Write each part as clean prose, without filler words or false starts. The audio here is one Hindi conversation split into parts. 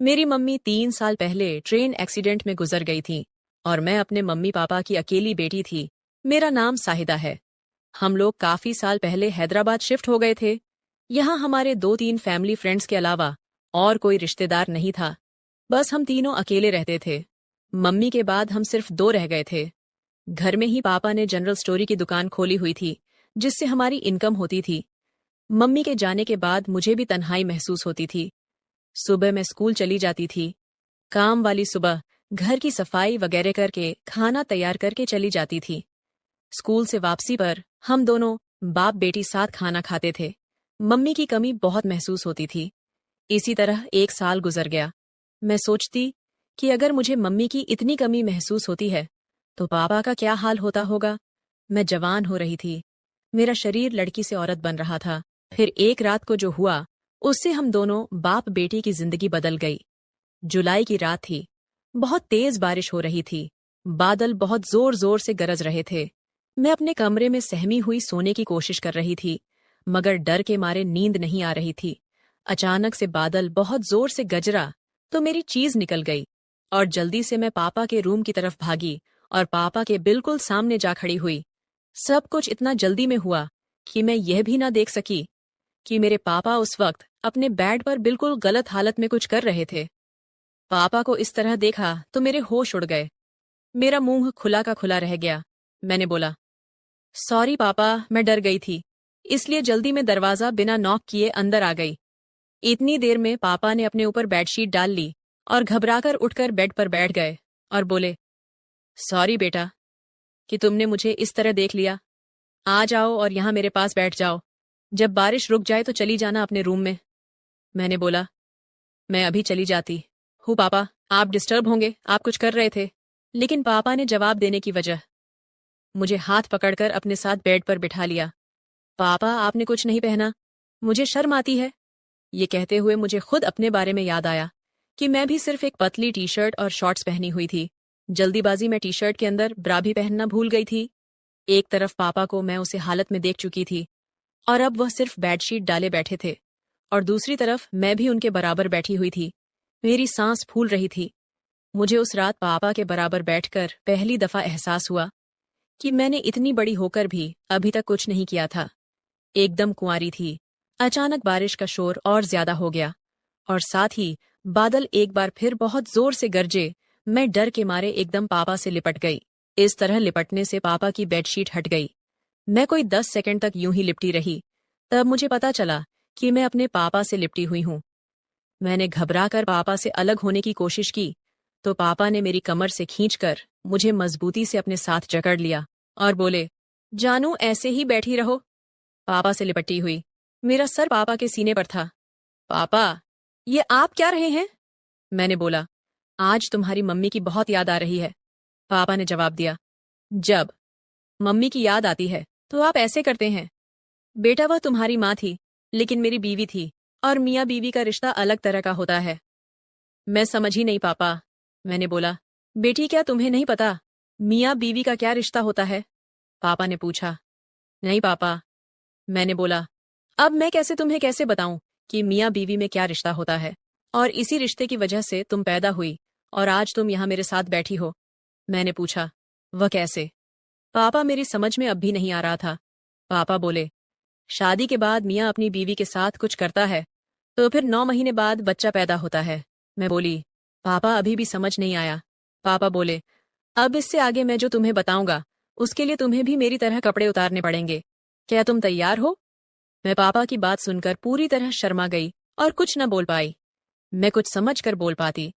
मेरी मम्मी 3 साल पहले ट्रेन एक्सीडेंट में गुजर गई थी और मैं अपने मम्मी पापा की अकेली बेटी थी। मेरा नाम साहिदा है। हम लोग काफी साल पहले हैदराबाद शिफ्ट हो गए थे। यहाँ हमारे 2-3 फैमिली फ्रेंड्स के अलावा और कोई रिश्तेदार नहीं था। बस हम तीनों अकेले रहते थे। मम्मी के बाद हम सिर्फ 2 रह गए थे। घर में ही पापा ने जनरल स्टोरी की दुकान खोली हुई थी, जिससे हमारी इनकम होती थी। मम्मी के जाने के बाद मुझे भी तन्हाई महसूस होती थी। सुबह मैं स्कूल चली जाती थी। काम वाली सुबह घर की सफाई वगैरह करके खाना तैयार करके चली जाती थी। स्कूल से वापसी पर हम दोनों बाप बेटी साथ खाना खाते थे। मम्मी की कमी बहुत महसूस होती थी। इसी तरह 1 साल गुजर गया। मैं सोचती कि अगर मुझे मम्मी की इतनी कमी महसूस होती है तो पापा का क्या हाल होता होगा। मैं जवान हो रही थी। मेरा शरीर लड़की से औरत बन रहा था। फिर एक रात को जो हुआ, उससे हम दोनों बाप बेटी की जिंदगी बदल गई। जुलाई की रात थी। बहुत तेज बारिश हो रही थी। बादल बहुत जोर जोर से गरज रहे थे। मैं अपने कमरे में सहमी हुई सोने की कोशिश कर रही थी, मगर डर के मारे नींद नहीं आ रही थी। अचानक से बादल बहुत जोर से गरजा तो मेरी चीज निकल गई और जल्दी से मैं पापा के रूम की तरफ भागी और पापा के बिल्कुल सामने जा खड़ी हुई। सब कुछ इतना जल्दी में हुआ कि मैं यह भी ना देख सकी कि मेरे पापा उस वक्त अपने बेड पर बिल्कुल गलत हालत में कुछ कर रहे थे। पापा को इस तरह देखा तो मेरे होश उड़ गए। मेरा मुंह खुला का खुला रह गया। मैंने बोला, सॉरी पापा, मैं डर गई थी, इसलिए जल्दी में दरवाजा बिना नॉक किए अंदर आ गई। इतनी देर में पापा ने अपने ऊपर बेडशीट डाल ली और घबराकर उठकर बेड पर बैठ गए और बोले, सॉरी बेटा कि तुमने मुझे इस तरह देख लिया। आ जाओ और यहाँ मेरे पास बैठ जाओ। जब बारिश रुक जाए तो चली जाना अपने रूम में। मैंने बोला, मैं अभी चली जाती हूँ पापा, आप डिस्टर्ब होंगे, आप कुछ कर रहे थे। लेकिन पापा ने जवाब देने की वजह मुझे हाथ पकड़कर अपने साथ बेड पर बिठा लिया। पापा, आपने कुछ नहीं पहना, मुझे शर्म आती है। ये कहते हुए मुझे खुद अपने बारे में याद आया कि मैं भी सिर्फ एक पतली टी शर्ट और शॉर्ट्स पहनी हुई थी। जल्दीबाजी में टी शर्ट के अंदर ब्रा भी पहनना भूल गई थी। एक तरफ पापा को मैं उसे हालत में देख चुकी थी और अब वह सिर्फ बेडशीट डाले बैठे थे, और दूसरी तरफ मैं भी उनके बराबर बैठी हुई थी। मेरी सांस फूल रही थी। मुझे उस रात पापा के बराबर बैठकर पहली दफा एहसास हुआ कि मैंने इतनी बड़ी होकर भी अभी तक कुछ नहीं किया था। एकदम कुंवारी थी। अचानक बारिश का शोर और ज्यादा हो गया और साथ ही बादल एक बार फिर बहुत जोर से गरजे। मैं डर के मारे एकदम पापा से लिपट गई। इस तरह लिपटने से पापा की बेडशीट हट गई। मैं कोई 10 सेकंड तक यूं ही लिपटी रही। तब मुझे पता चला कि मैं अपने पापा से लिपटी हुई हूं। मैंने घबराकर पापा से अलग होने की कोशिश की तो पापा ने मेरी कमर से खींचकर मुझे मजबूती से अपने साथ जकड़ लिया और बोले, जानू, ऐसे ही बैठी रहो। पापा से लिपटी हुई। मेरा सर पापा के सीने पर था। पापा, ये आप क्या रहे हैं? मैंने बोला, आज तुम्हारी मम्मी की बहुत याद आ रही है। पापा ने जवाब दिया, जब मम्मी की याद आती है तो आप ऐसे करते हैं। बेटा, वह तुम्हारी माँ थी, लेकिन मेरी बीवी थी, और मियाँ बीवी का रिश्ता अलग तरह का होता है। मैं समझ ही नहीं पापा। मैंने बोला, बेटी, क्या तुम्हें नहीं पता मियाँ बीवी का क्या रिश्ता होता है? पापा ने पूछा। नहीं पापा। मैंने बोला, अब मैं तुम्हें कैसे बताऊं कि मियाँ बीवी में क्या रिश्ता होता है, और इसी रिश्ते की वजह से तुम पैदा हुई और आज तुम यहाँ मेरे साथ बैठी हो। मैंने पूछा, वह कैसे? पापा, मेरी समझ में अब भी नहीं आ रहा था। पापा बोले, शादी के बाद मियाँ अपनी बीवी के साथ कुछ करता है तो फिर 9 महीने बाद बच्चा पैदा होता है। मैं बोली, पापा, अभी भी समझ नहीं आया। पापा बोले, अब इससे आगे मैं जो तुम्हें बताऊंगा उसके लिए तुम्हें भी मेरी तरह कपड़े उतारने पड़ेंगे। क्या तुम तैयार हो? मैं पापा की बात सुनकर पूरी तरह शर्मा गई और कुछ न बोल पाई। मैं कुछ समझ कर बोल पाती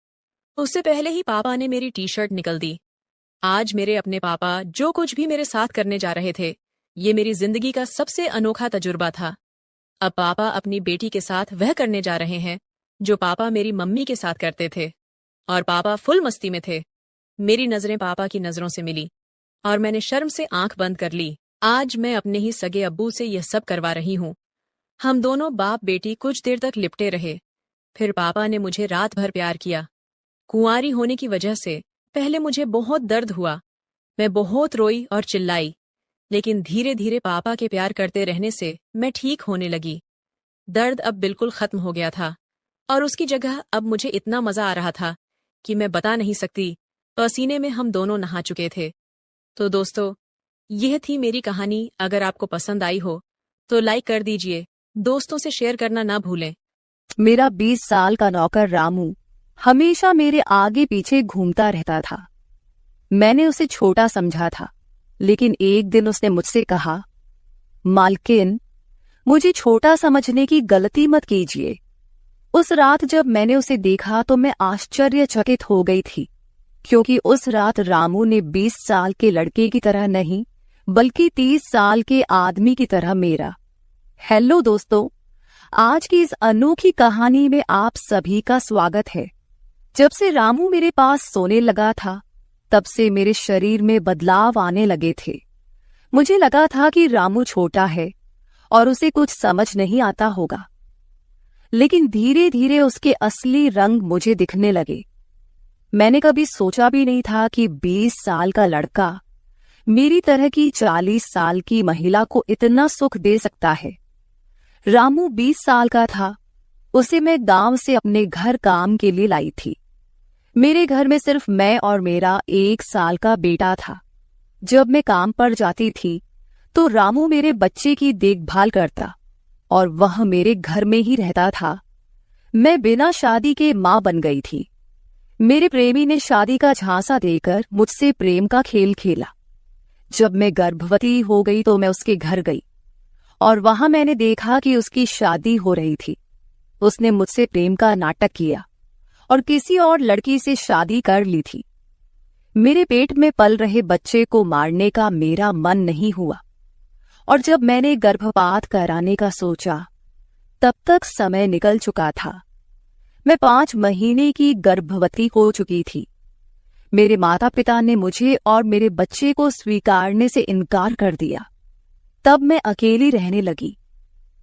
उससे पहले ही पापा ने मेरी टी शर्ट निकल दी। आज मेरे अपने पापा जो कुछ भी मेरे साथ करने जा रहे थे, ये मेरी जिंदगी का सबसे अनोखा तजुर्बा था। अब पापा अपनी बेटी के साथ वह करने जा रहे हैं जो पापा मेरी मम्मी के साथ करते थे, और पापा फुल मस्ती में थे। मेरी नजरें पापा की नजरों से मिली और मैंने शर्म से आंख बंद कर ली। आज मैं अपने ही सगे अब्बू से यह सब करवा रही हूँ। हम दोनों बाप बेटी कुछ देर तक लिपटे रहे। फिर पापा ने मुझे रात भर प्यार किया। कुंवारी होने की वजह से पहले मुझे बहुत दर्द हुआ। मैं बहुत रोई और चिल्लाई, लेकिन धीरे धीरे पापा के प्यार करते रहने से मैं ठीक होने लगी। दर्द अब बिल्कुल खत्म हो गया था और उसकी जगह अब मुझे इतना मजा आ रहा था कि मैं बता नहीं सकती। पसीने में हम दोनों नहा चुके थे। तो दोस्तों, यह थी मेरी कहानी। अगर आपको पसंद आई हो तो लाइक कर दीजिए, दोस्तों से शेयर करना ना भूलें। मेरा 20 साल का नौकर रामू हमेशा मेरे आगे पीछे घूमता रहता था। मैंने उसे छोटा समझा था, लेकिन एक दिन उसने मुझसे कहा, मालकिन, मुझे छोटा समझने की गलती मत कीजिए। उस रात जब मैंने उसे देखा तो मैं आश्चर्यचकित हो गई थी, क्योंकि उस रात रामू ने 20 साल के लड़के की तरह नहीं, बल्कि 30 साल के आदमी की तरह मेरा। हेलो दोस्तों, आज की इस अनोखी कहानी में आप सभी का स्वागत है। जब से रामू मेरे पास सोने लगा था, तब से मेरे शरीर में बदलाव आने लगे थे। मुझे लगा था कि रामू छोटा है और उसे कुछ समझ नहीं आता होगा, लेकिन धीरे धीरे उसके असली रंग मुझे दिखने लगे। मैंने कभी सोचा भी नहीं था कि 20 साल का लड़का मेरी तरह की 40 साल की महिला को इतना सुख दे सकता है। रामू 20 साल का था। उसे मैं गांव से अपने घर काम के लिए लाई थी। मेरे घर में सिर्फ मैं और मेरा 1 साल का बेटा था। जब मैं काम पर जाती थी तो रामू मेरे बच्चे की देखभाल करता और वह मेरे घर में ही रहता था। मैं बिना शादी के मां बन गई थी। मेरे प्रेमी ने शादी का झांसा देकर मुझसे प्रेम का खेल खेला। जब मैं गर्भवती हो गई तो मैं उसके घर गई और वहां मैंने देखा कि उसकी शादी हो रही थी। उसने मुझसे प्रेम का नाटक किया और किसी और लड़की से शादी कर ली थी। मेरे पेट में पल रहे बच्चे को मारने का मेरा मन नहीं हुआ, और जब मैंने गर्भपात कराने का सोचा, तब तक समय निकल चुका था। मैं 5 महीने की गर्भवती हो चुकी थी। मेरे माता पिता ने मुझे और मेरे बच्चे को स्वीकारने से इनकार कर दिया। तब मैं अकेली रहने लगी।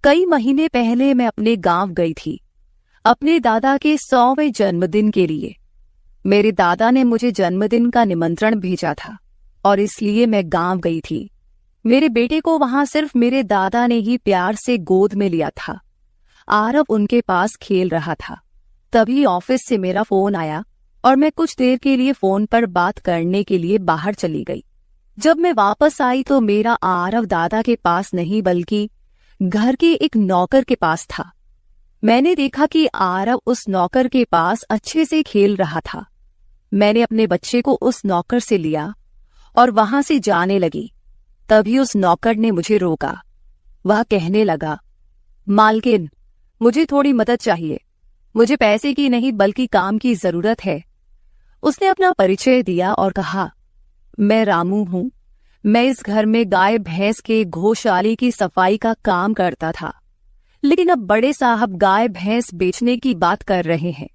कई महीने पहले मैं अपने गांव गई थी, अपने दादा के 100वें जन्मदिन के लिए। मेरे दादा ने मुझे जन्मदिन का निमंत्रण भेजा था और इसलिए मैं गांव गई थी। मेरे बेटे को वहां सिर्फ मेरे दादा ने ही प्यार से गोद में लिया था। आरव उनके पास खेल रहा था। तभी ऑफिस से मेरा फोन आया और मैं कुछ देर के लिए फोन पर बात करने के लिए बाहर चली गई। जब मैं वापस आई तो मेरा आरव दादा के पास नहीं, बल्कि घर के एक नौकर के पास था। मैंने देखा कि आरव उस नौकर के पास अच्छे से खेल रहा था। मैंने अपने बच्चे को उस नौकर से लिया और वहां से जाने लगी। तभी उस नौकर ने मुझे रोका। वह कहने लगा, मालकिन, मुझे थोड़ी मदद चाहिए। मुझे पैसे की नहीं बल्कि काम की जरूरत है। उसने अपना परिचय दिया और कहा, मैं रामू हूं। मैं इस घर में गाय भैंस के गौशाले की सफाई का काम करता था, लेकिन अब बड़े साहब गाय भैंस बेचने की बात कर रहे हैं।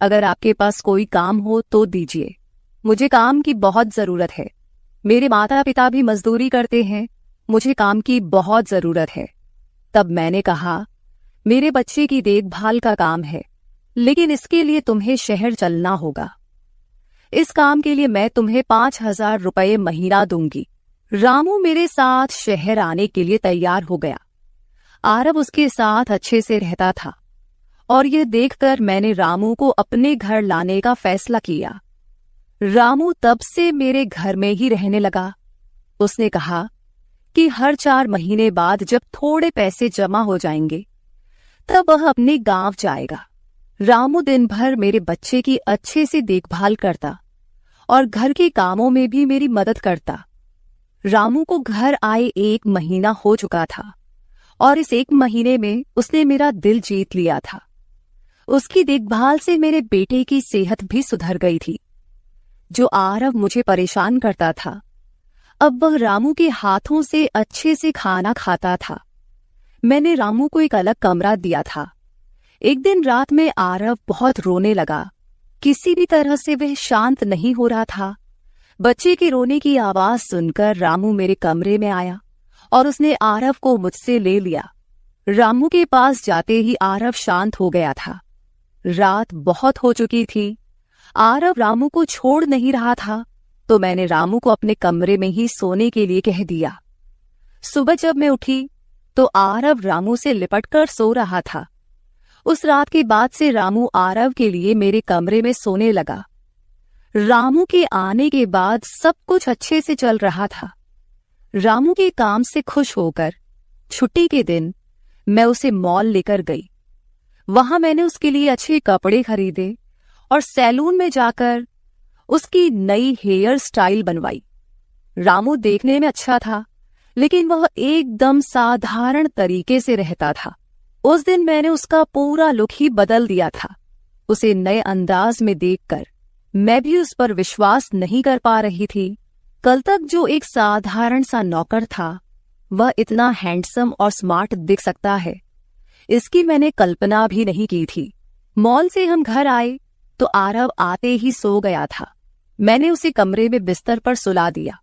अगर आपके पास कोई काम हो तो दीजिए। मुझे काम की बहुत जरूरत है। मेरे माता पिता भी मजदूरी करते हैं। मुझे काम की बहुत जरूरत है। तब मैंने कहा, मेरे बच्चे की देखभाल का काम है, लेकिन इसके लिए तुम्हें शहर चलना होगा। इस काम के लिए मैं तुम्हें 5,000 रुपये महीना दूंगी। रामू मेरे साथ शहर आने के लिए तैयार हो गया। आरव उसके साथ अच्छे से रहता था और यह देखकर मैंने रामू को अपने घर लाने का फैसला किया। रामू तब से मेरे घर में ही रहने लगा। उसने कहा कि हर 4 महीने बाद जब थोड़े पैसे जमा हो जाएंगे, तब वह अपने गांव जाएगा। रामू दिन भर मेरे बच्चे की अच्छे से देखभाल करता और घर के कामों में भी मेरी मदद करता। रामू को घर आए 1 महीना हो चुका था और इस 1 महीने में उसने मेरा दिल जीत लिया था। उसकी देखभाल से मेरे बेटे की सेहत भी सुधर गई थी। जो आरव मुझे परेशान करता था, अब वह रामू के हाथों से अच्छे से खाना खाता था। मैंने रामू को एक अलग कमरा दिया था। एक दिन रात में आरव बहुत रोने लगा। किसी भी तरह से वह शांत नहीं हो रहा था। बच्चे के रोने की आवाज सुनकर रामू मेरे कमरे में आया और उसने आरव को मुझसे ले लिया। रामू के पास जाते ही आरव शांत हो गया था। रात बहुत हो चुकी थी। आरव रामू को छोड़ नहीं रहा था, तो मैंने रामू को अपने कमरे में ही सोने के लिए कह दिया। सुबह जब मैं उठी तो आरव रामू से लिपटकर सो रहा था। उस रात के बाद से रामू आरव के लिए मेरे कमरे में सोने लगा। रामू के आने के बाद सब कुछ अच्छे से चल रहा था। रामू के काम से खुश होकर छुट्टी के दिन मैं उसे मॉल लेकर गई। वहां मैंने उसके लिए अच्छे कपड़े खरीदे और सैलून में जाकर उसकी नई हेयर स्टाइल बनवाई। रामू देखने में अच्छा था, लेकिन वह एकदम साधारण तरीके से रहता था। उस दिन मैंने उसका पूरा लुक ही बदल दिया था। उसे नए अंदाज में देखकर मैं भी उस पर विश्वास नहीं कर पा रही थी। कल तक जो एक साधारण सा नौकर था, वह इतना हैंडसम और स्मार्ट दिख सकता है, इसकी मैंने कल्पना भी नहीं की थी। मॉल से हम घर आए तो आरव आते ही सो गया था। मैंने उसे कमरे में बिस्तर पर सुला दिया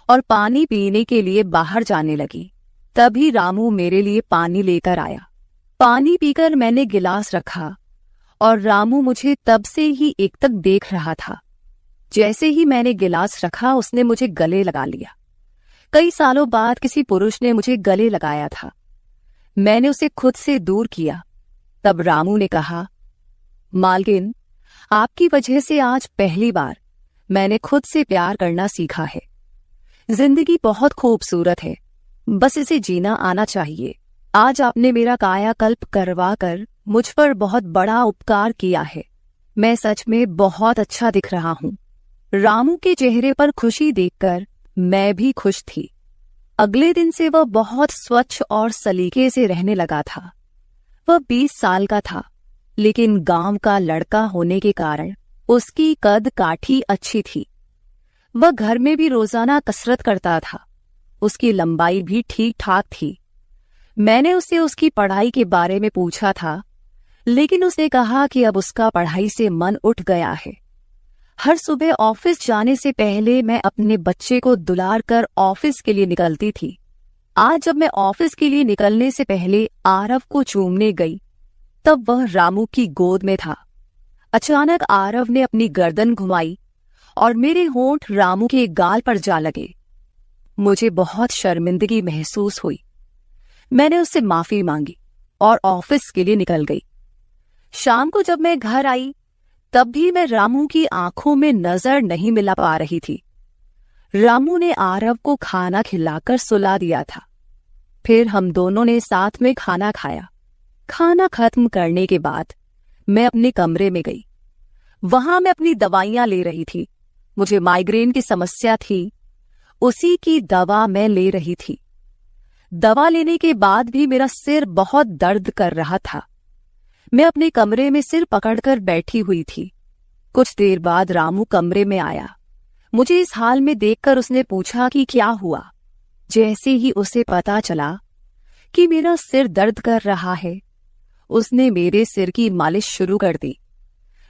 और पानी पीने के लिए बाहर जाने लगी। तभी रामू मेरे लिए पानी लेकर आया। पानी पीकर मैंने गिलास रखा और रामू मुझे तब से ही एकटक देख रहा था। जैसे ही मैंने गिलास रखा, उसने मुझे गले लगा लिया। कई सालों बाद किसी पुरुष ने मुझे गले लगाया था। मैंने उसे खुद से दूर किया। तब रामू ने कहा, मालकिन, आपकी वजह से आज पहली बार मैंने खुद से प्यार करना सीखा है। जिंदगी बहुत खूबसूरत है, बस इसे जीना आना चाहिए। आज आपने मेरा कायाकल्प करवा कर मुझ पर बहुत बड़ा उपकार किया है। मैं सच में बहुत अच्छा दिख रहा हूँ। रामू के चेहरे पर खुशी देखकर मैं भी खुश थी। अगले दिन से वह बहुत स्वच्छ और सलीके से रहने लगा था। वह 20 साल का था, लेकिन गांव का लड़का होने के कारण उसकी कद काठी अच्छी थी। वह घर में भी रोजाना कसरत करता था। उसकी लंबाई भी ठीक ठाक थी। मैंने उससे उसकी पढ़ाई के बारे में पूछा था, लेकिन उसने कहा कि अब उसका पढ़ाई से मन उठ गया है। हर सुबह ऑफिस जाने से पहले मैं अपने बच्चे को दुलार कर ऑफिस के लिए निकलती थी। आज जब मैं ऑफिस के लिए निकलने से पहले आरव को चूमने गई, तब वह रामू की गोद में था। अचानक आरव ने अपनी गर्दन घुमाई और मेरे होंठ रामू के गाल पर जा लगे। मुझे बहुत शर्मिंदगी महसूस हुई। मैंने उससे माफी मांगी और ऑफिस के लिए निकल गई। शाम को जब मैं घर आई, तब भी मैं रामू की आंखों में नजर नहीं मिला पा रही थी। रामू ने आरव को खाना खिलाकर सुला दिया था। फिर हम दोनों ने साथ में खाना खाया। खाना खत्म करने के बाद मैं अपने कमरे में गई। वहां मैं अपनी दवाइयां ले रही थी। मुझे माइग्रेन की समस्या थी, उसी की दवा मैं ले रही थी। दवा लेने के बाद भी मेरा सिर बहुत दर्द कर रहा था। मैं अपने कमरे में सिर पकड़कर बैठी हुई थी। कुछ देर बाद रामू कमरे में आया। मुझे इस हाल में देखकर उसने पूछा कि क्या हुआ। जैसे ही उसे पता चला कि मेरा सिर दर्द कर रहा है, उसने मेरे सिर की मालिश शुरू कर दी।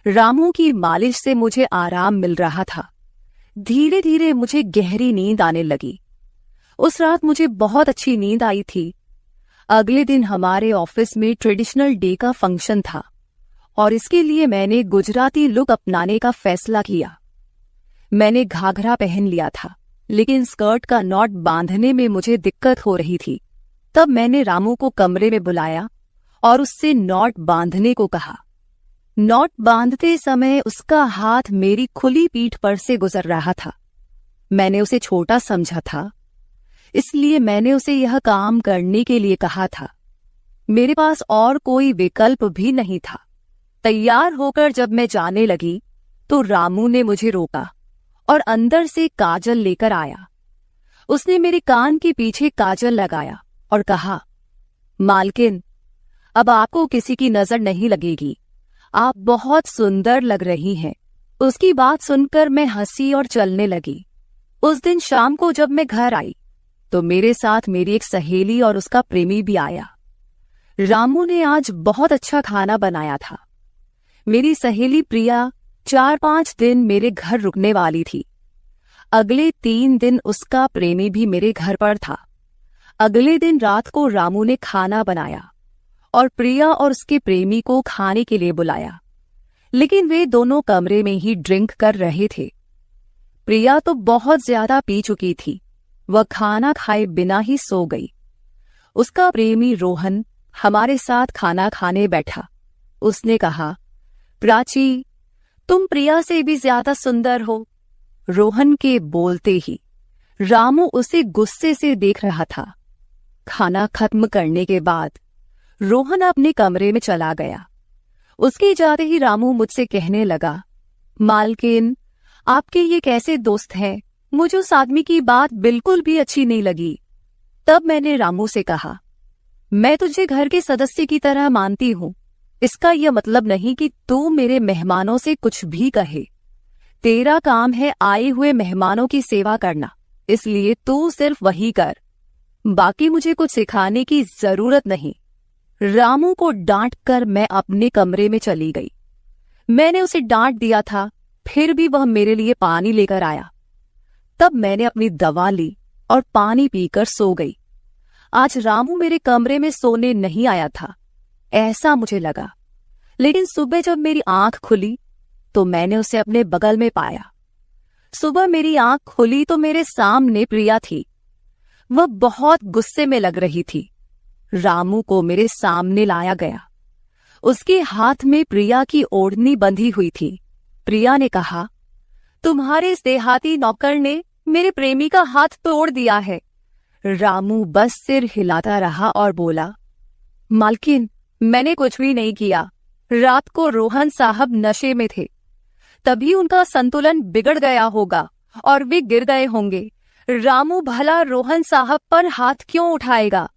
रामू की मालिश से मुझे आराम मिल रहा था। धीरे धीरे मुझे गहरी नींद आने लगी। उस रात मुझे बहुत अच्छी नींद आई थी। अगले दिन हमारे ऑफिस में ट्रेडिशनल डे का फंक्शन था और इसके लिए मैंने गुजराती लुक अपनाने का फैसला किया। मैंने घाघरा पहन लिया था, लेकिन स्कर्ट का नॉट बांधने में मुझे दिक्कत हो रही थी। तब मैंने रामू को कमरे में बुलाया और उससे नॉट बांधने को कहा। नॉट बांधते समय उसका हाथ मेरी खुली पीठ पर से गुजर रहा था। मैंने उसे छोटा समझा था, इसलिए मैंने उसे यह काम करने के लिए कहा था। मेरे पास और कोई विकल्प भी नहीं था। तैयार होकर जब मैं जाने लगी तो रामू ने मुझे रोका और अंदर से काजल लेकर आया। उसने मेरे कान के पीछे काजल लगाया और कहा, मालकिन, अब आपको किसी की नजर नहीं लगेगी। आप बहुत सुंदर लग रही हैं। उसकी बात सुनकर मैं हंसी और चलने लगी। उस दिन शाम को जब मैं घर आई तो मेरे साथ मेरी एक सहेली और उसका प्रेमी भी आया। रामू ने आज बहुत अच्छा खाना बनाया था। मेरी सहेली प्रिया 4-5 दिन मेरे घर रुकने वाली थी। अगले 3 दिन उसका प्रेमी भी मेरे घर पर था। अगले दिन रात को रामू ने खाना बनाया और प्रिया और उसके प्रेमी को खाने के लिए बुलाया, लेकिन वे दोनों कमरे में ही ड्रिंक कर रहे थे। प्रिया तो बहुत ज्यादा पी चुकी थी। वह खाना खाए बिना ही सो गई। उसका प्रेमी रोहन हमारे साथ खाना खाने बैठा। उसने कहा, प्राची, तुम प्रिया से भी ज्यादा सुंदर हो। रोहन के बोलते ही रामू उसे गुस्से से देख रहा था। खाना खत्म करने के बाद रोहन अपने कमरे में चला गया। उसके जाते ही रामू मुझसे कहने लगा, मालकिन, आपके ये कैसे दोस्त हैं? मुझे उस आदमी की बात बिल्कुल भी अच्छी नहीं लगी। तब मैंने रामू से कहा, मैं तुझे घर के सदस्य की तरह मानती हूं। इसका यह मतलब नहीं कि तू मेरे मेहमानों से कुछ भी कहे। तेरा काम है आए हुए मेहमानों की सेवा करना, इसलिए तू सिर्फ वही कर। बाकी मुझे कुछ सिखाने की जरूरत नहीं। रामू को डांट कर मैं अपने कमरे में चली गई। मैंने उसे डांट दिया था, फिर भी वह मेरे लिए पानी लेकर आया। तब मैंने अपनी दवा ली और पानी पीकर सो गई। आज रामू मेरे कमरे में सोने नहीं आया था, ऐसा मुझे लगा। लेकिन सुबह जब मेरी आंख खुली तो मैंने उसे अपने बगल में पाया। सुबह मेरी आंख खुली तो मेरे सामने प्रिया थी। वह बहुत गुस्से में लग रही थी। रामू को मेरे सामने लाया गया। उसके हाथ में प्रिया की ओढ़नी बंधी हुई थी। प्रिया ने कहा, तुम्हारे इस देहाती नौकर ने मेरे प्रेमी का हाथ तोड़ दिया है। रामू बस सिर हिलाता रहा और बोला, मालकिन, मैंने कुछ भी नहीं किया। रात को रोहन साहब नशे में थे, तभी उनका संतुलन बिगड़ गया होगा और वे गिर गए होंगे। रामू भला रोहन साहब पर हाथ क्यों उठाएगा?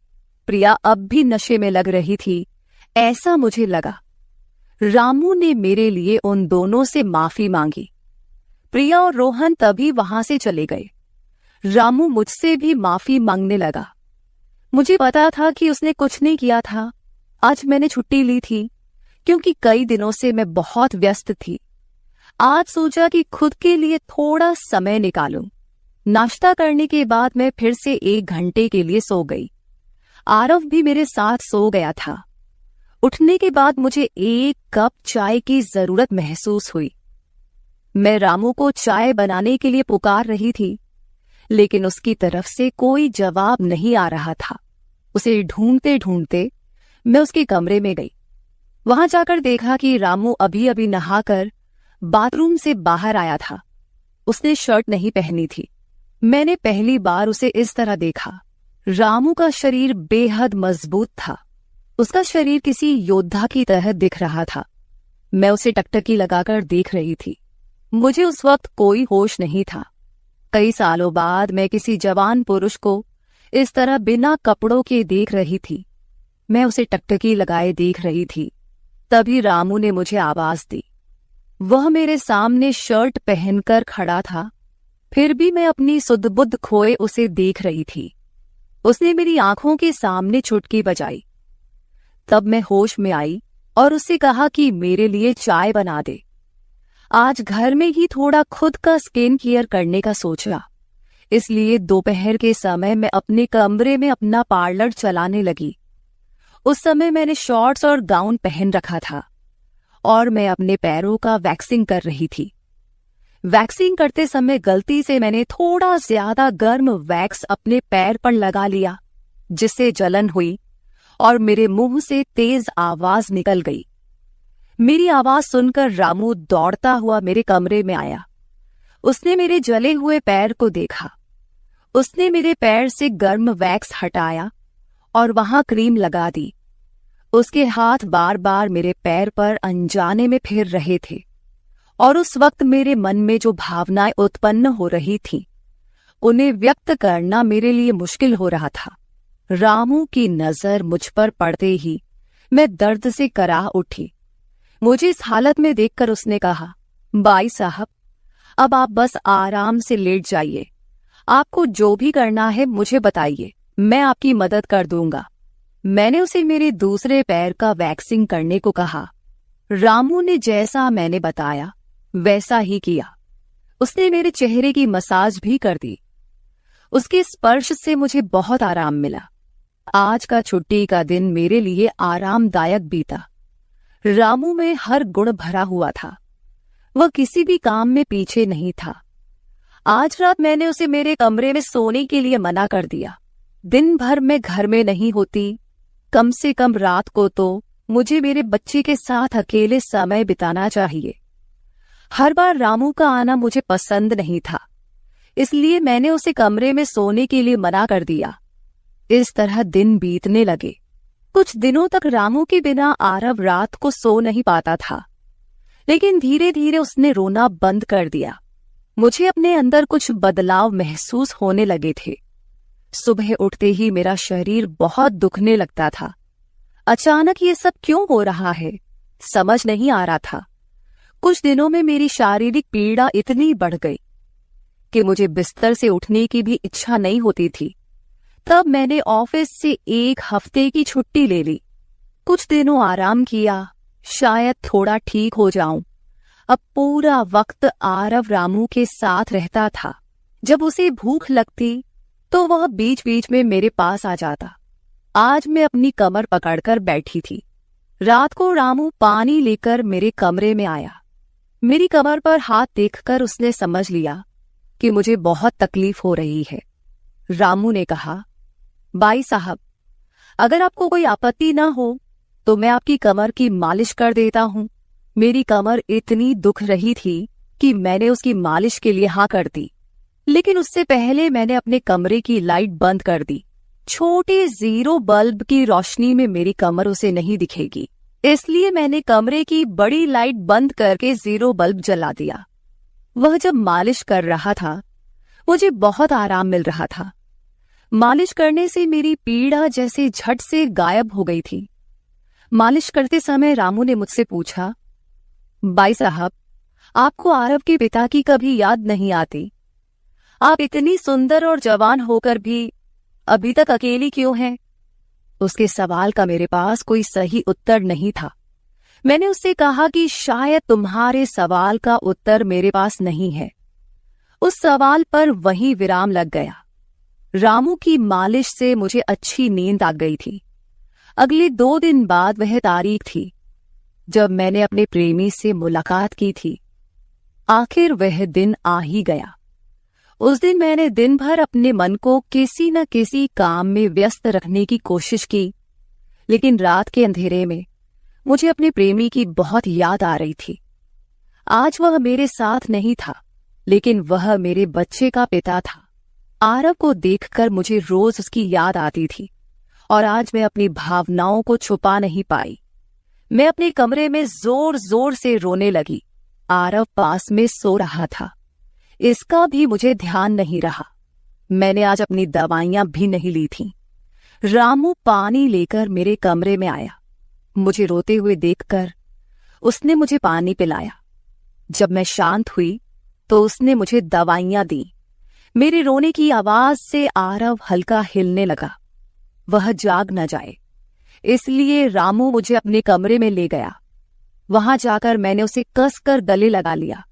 प्रिया अब भी नशे में लग रही थी, ऐसा मुझे लगा। रामू ने मेरे लिए उन दोनों से माफी मांगी। प्रिया और रोहन तभी वहां से चले गए। रामू मुझसे भी माफी मांगने लगा। मुझे पता था कि उसने कुछ नहीं किया था। आज मैंने छुट्टी ली थी क्योंकि कई दिनों से मैं बहुत व्यस्त थी। आज सोचा कि खुद के लिए थोड़ा समय निकालूं। नाश्ता करने के बाद मैं फिर से 1 घंटे के लिए सो गई। आरव भी मेरे साथ सो गया था। उठने के बाद मुझे 1 कप चाय की जरूरत महसूस हुई। मैं रामू को चाय बनाने के लिए पुकार रही थी, लेकिन उसकी तरफ से कोई जवाब नहीं आ रहा था। उसे ढूंढते ढूंढते मैं उसके कमरे में गई। वहां जाकर देखा कि रामू अभी अभी नहाकर बाथरूम से बाहर आया था। उसने शर्ट नहीं पहनी थी। मैंने पहली बार उसे इस तरह देखा। रामू का शरीर बेहद मजबूत था। उसका शरीर किसी योद्धा की तरह दिख रहा था। मैं उसे टकटकी लगाकर देख रही थी। मुझे उस वक्त कोई होश नहीं था। कई सालों बाद मैं किसी जवान पुरुष को इस तरह बिना कपड़ों के देख रही थी। मैं उसे टकटकी लगाए देख रही थी। तभी रामू ने मुझे आवाज दी। वह मेरे सामने शर्ट पहनकर खड़ा था, फिर भी मैं अपनी सुध-बुध खोए उसे देख रही थी। उसने मेरी आंखों के सामने चुटकी बजाई। तब मैं होश में आई और उससे कहा कि मेरे लिए चाय बना दे। आज घर में ही थोड़ा खुद का स्किन केयर करने का सोचा, इसलिए दोपहर के समय मैं अपने कमरे में अपना पार्लर चलाने लगी। उस समय मैंने शॉर्ट्स और गाउन पहन रखा था और मैं अपने पैरों का वैक्सिंग कर रही थी। वैक्सिंग करते समय गलती से मैंने थोड़ा ज्यादा गर्म वैक्स अपने पैर पर लगा लिया, जिससे जलन हुई और मेरे मुंह से तेज आवाज निकल गई। मेरी आवाज सुनकर रामू दौड़ता हुआ मेरे कमरे में आया। उसने मेरे जले हुए पैर को देखा। उसने मेरे पैर से गर्म वैक्स हटाया और वहां क्रीम लगा दी। उसके हाथ बार बार मेरे पैर पर अनजाने में फिर रहे थे और उस वक्त मेरे मन में जो भावनाएं उत्पन्न हो रही थीं, उन्हें व्यक्त करना मेरे लिए मुश्किल हो रहा था। रामू की नजर मुझ पर पड़ते ही मैं दर्द से कराह उठी। मुझे इस हालत में देखकर उसने कहा, बाई साहब, अब आप बस आराम से लेट जाइए। आपको जो भी करना है मुझे बताइए, मैं आपकी मदद कर दूंगा। मैंने उसे मेरे दूसरे पैर का वैक्सिंग करने को कहा। रामू ने जैसा मैंने बताया वैसा ही किया। उसने मेरे चेहरे की मसाज भी कर दी। उसके स्पर्श से मुझे बहुत आराम मिला। आज का छुट्टी का दिन मेरे लिए आरामदायक बीता। रामू में हर गुण भरा हुआ था। वह किसी भी काम में पीछे नहीं था। आज रात मैंने उसे मेरे कमरे में सोने के लिए मना कर दिया। दिन भर मैं घर में नहीं होती, कम से कम रात को तो मुझे मेरे बच्चे के साथ अकेले समय बिताना चाहिए। हर बार रामू का आना मुझे पसंद नहीं था, इसलिए मैंने उसे कमरे में सोने के लिए मना कर दिया। इस तरह दिन बीतने लगे। कुछ दिनों तक रामू के बिना आरव रात को सो नहीं पाता था, लेकिन धीरे धीरे उसने रोना बंद कर दिया। मुझे अपने अंदर कुछ बदलाव महसूस होने लगे थे। सुबह उठते ही मेरा शरीर बहुत दुखने लगता था। अचानक ये सब क्यों हो रहा है, समझ नहीं आ रहा था। कुछ दिनों में मेरी शारीरिक पीड़ा इतनी बढ़ गई कि मुझे बिस्तर से उठने की भी इच्छा नहीं होती थी। तब मैंने ऑफिस से 1 हफ्ते की छुट्टी ले ली। कुछ दिनों आराम किया, शायद थोड़ा ठीक हो जाऊं। अब पूरा वक्त आरव रामू के साथ रहता था। जब उसे भूख लगती तो वह बीच बीच में मेरे पास आ जाता। आज मैं अपनी कमर पकड़कर बैठी थी। रात को रामू पानी लेकर मेरे कमरे में आया। मेरी कमर पर हाथ देखकर उसने समझ लिया कि मुझे बहुत तकलीफ हो रही है। रामू ने कहा, बाई साहब, अगर आपको कोई आपत्ति ना हो तो मैं आपकी कमर की मालिश कर देता हूं। मेरी कमर इतनी दुख रही थी कि मैंने उसकी मालिश के लिए हाँ कर दी, लेकिन उससे पहले मैंने अपने कमरे की लाइट बंद कर दी। छोटे 0 बल्ब की रोशनी में मेरी कमर उसे नहीं दिखेगी, इसलिए मैंने कमरे की बड़ी लाइट बंद करके 0 बल्ब जला दिया। वह जब मालिश कर रहा था, मुझे बहुत आराम मिल रहा था। मालिश करने से मेरी पीड़ा जैसे झट से गायब हो गई थी। मालिश करते समय रामू ने मुझसे पूछा, बाई साहब, आपको आरव के पिता की कभी याद नहीं आती? आप इतनी सुंदर और जवान होकर भी अभी तक अकेली क्यों हैं? उसके सवाल का मेरे पास कोई सही उत्तर नहीं था। मैंने उससे कहा कि शायद तुम्हारे सवाल का उत्तर मेरे पास नहीं है। उस सवाल पर वहीं विराम लग गया। रामू की मालिश से मुझे अच्छी नींद आ गई थी। अगले 2 दिन बाद वह तारीख थी जब मैंने अपने प्रेमी से मुलाकात की थी। आखिर वह दिन आ ही गया। उस दिन मैंने दिन भर अपने मन को किसी न किसी काम में व्यस्त रखने की कोशिश की, लेकिन रात के अंधेरे में मुझे अपने प्रेमी की बहुत याद आ रही थी। आज वह मेरे साथ नहीं था, लेकिन वह मेरे बच्चे का पिता था। आरव को देखकर मुझे रोज उसकी याद आती थी और आज मैं अपनी भावनाओं को छुपा नहीं पाई। मैं अपने कमरे में जोर जोर से रोने लगी। आरव पास में सो रहा था, इसका भी मुझे ध्यान नहीं रहा। मैंने आज अपनी दवाइयां भी नहीं ली थीं। रामू पानी लेकर मेरे कमरे में आया। मुझे रोते हुए देखकर उसने मुझे पानी पिलाया। जब मैं शांत हुई तो उसने मुझे दवाइयां दी। मेरे रोने की आवाज से आरव हल्का हिलने लगा। वह जाग न जाए, इसलिए रामू मुझे अपने कमरे में ले गया। वहां जाकर मैंने उसे कसकर गले लगा लिया।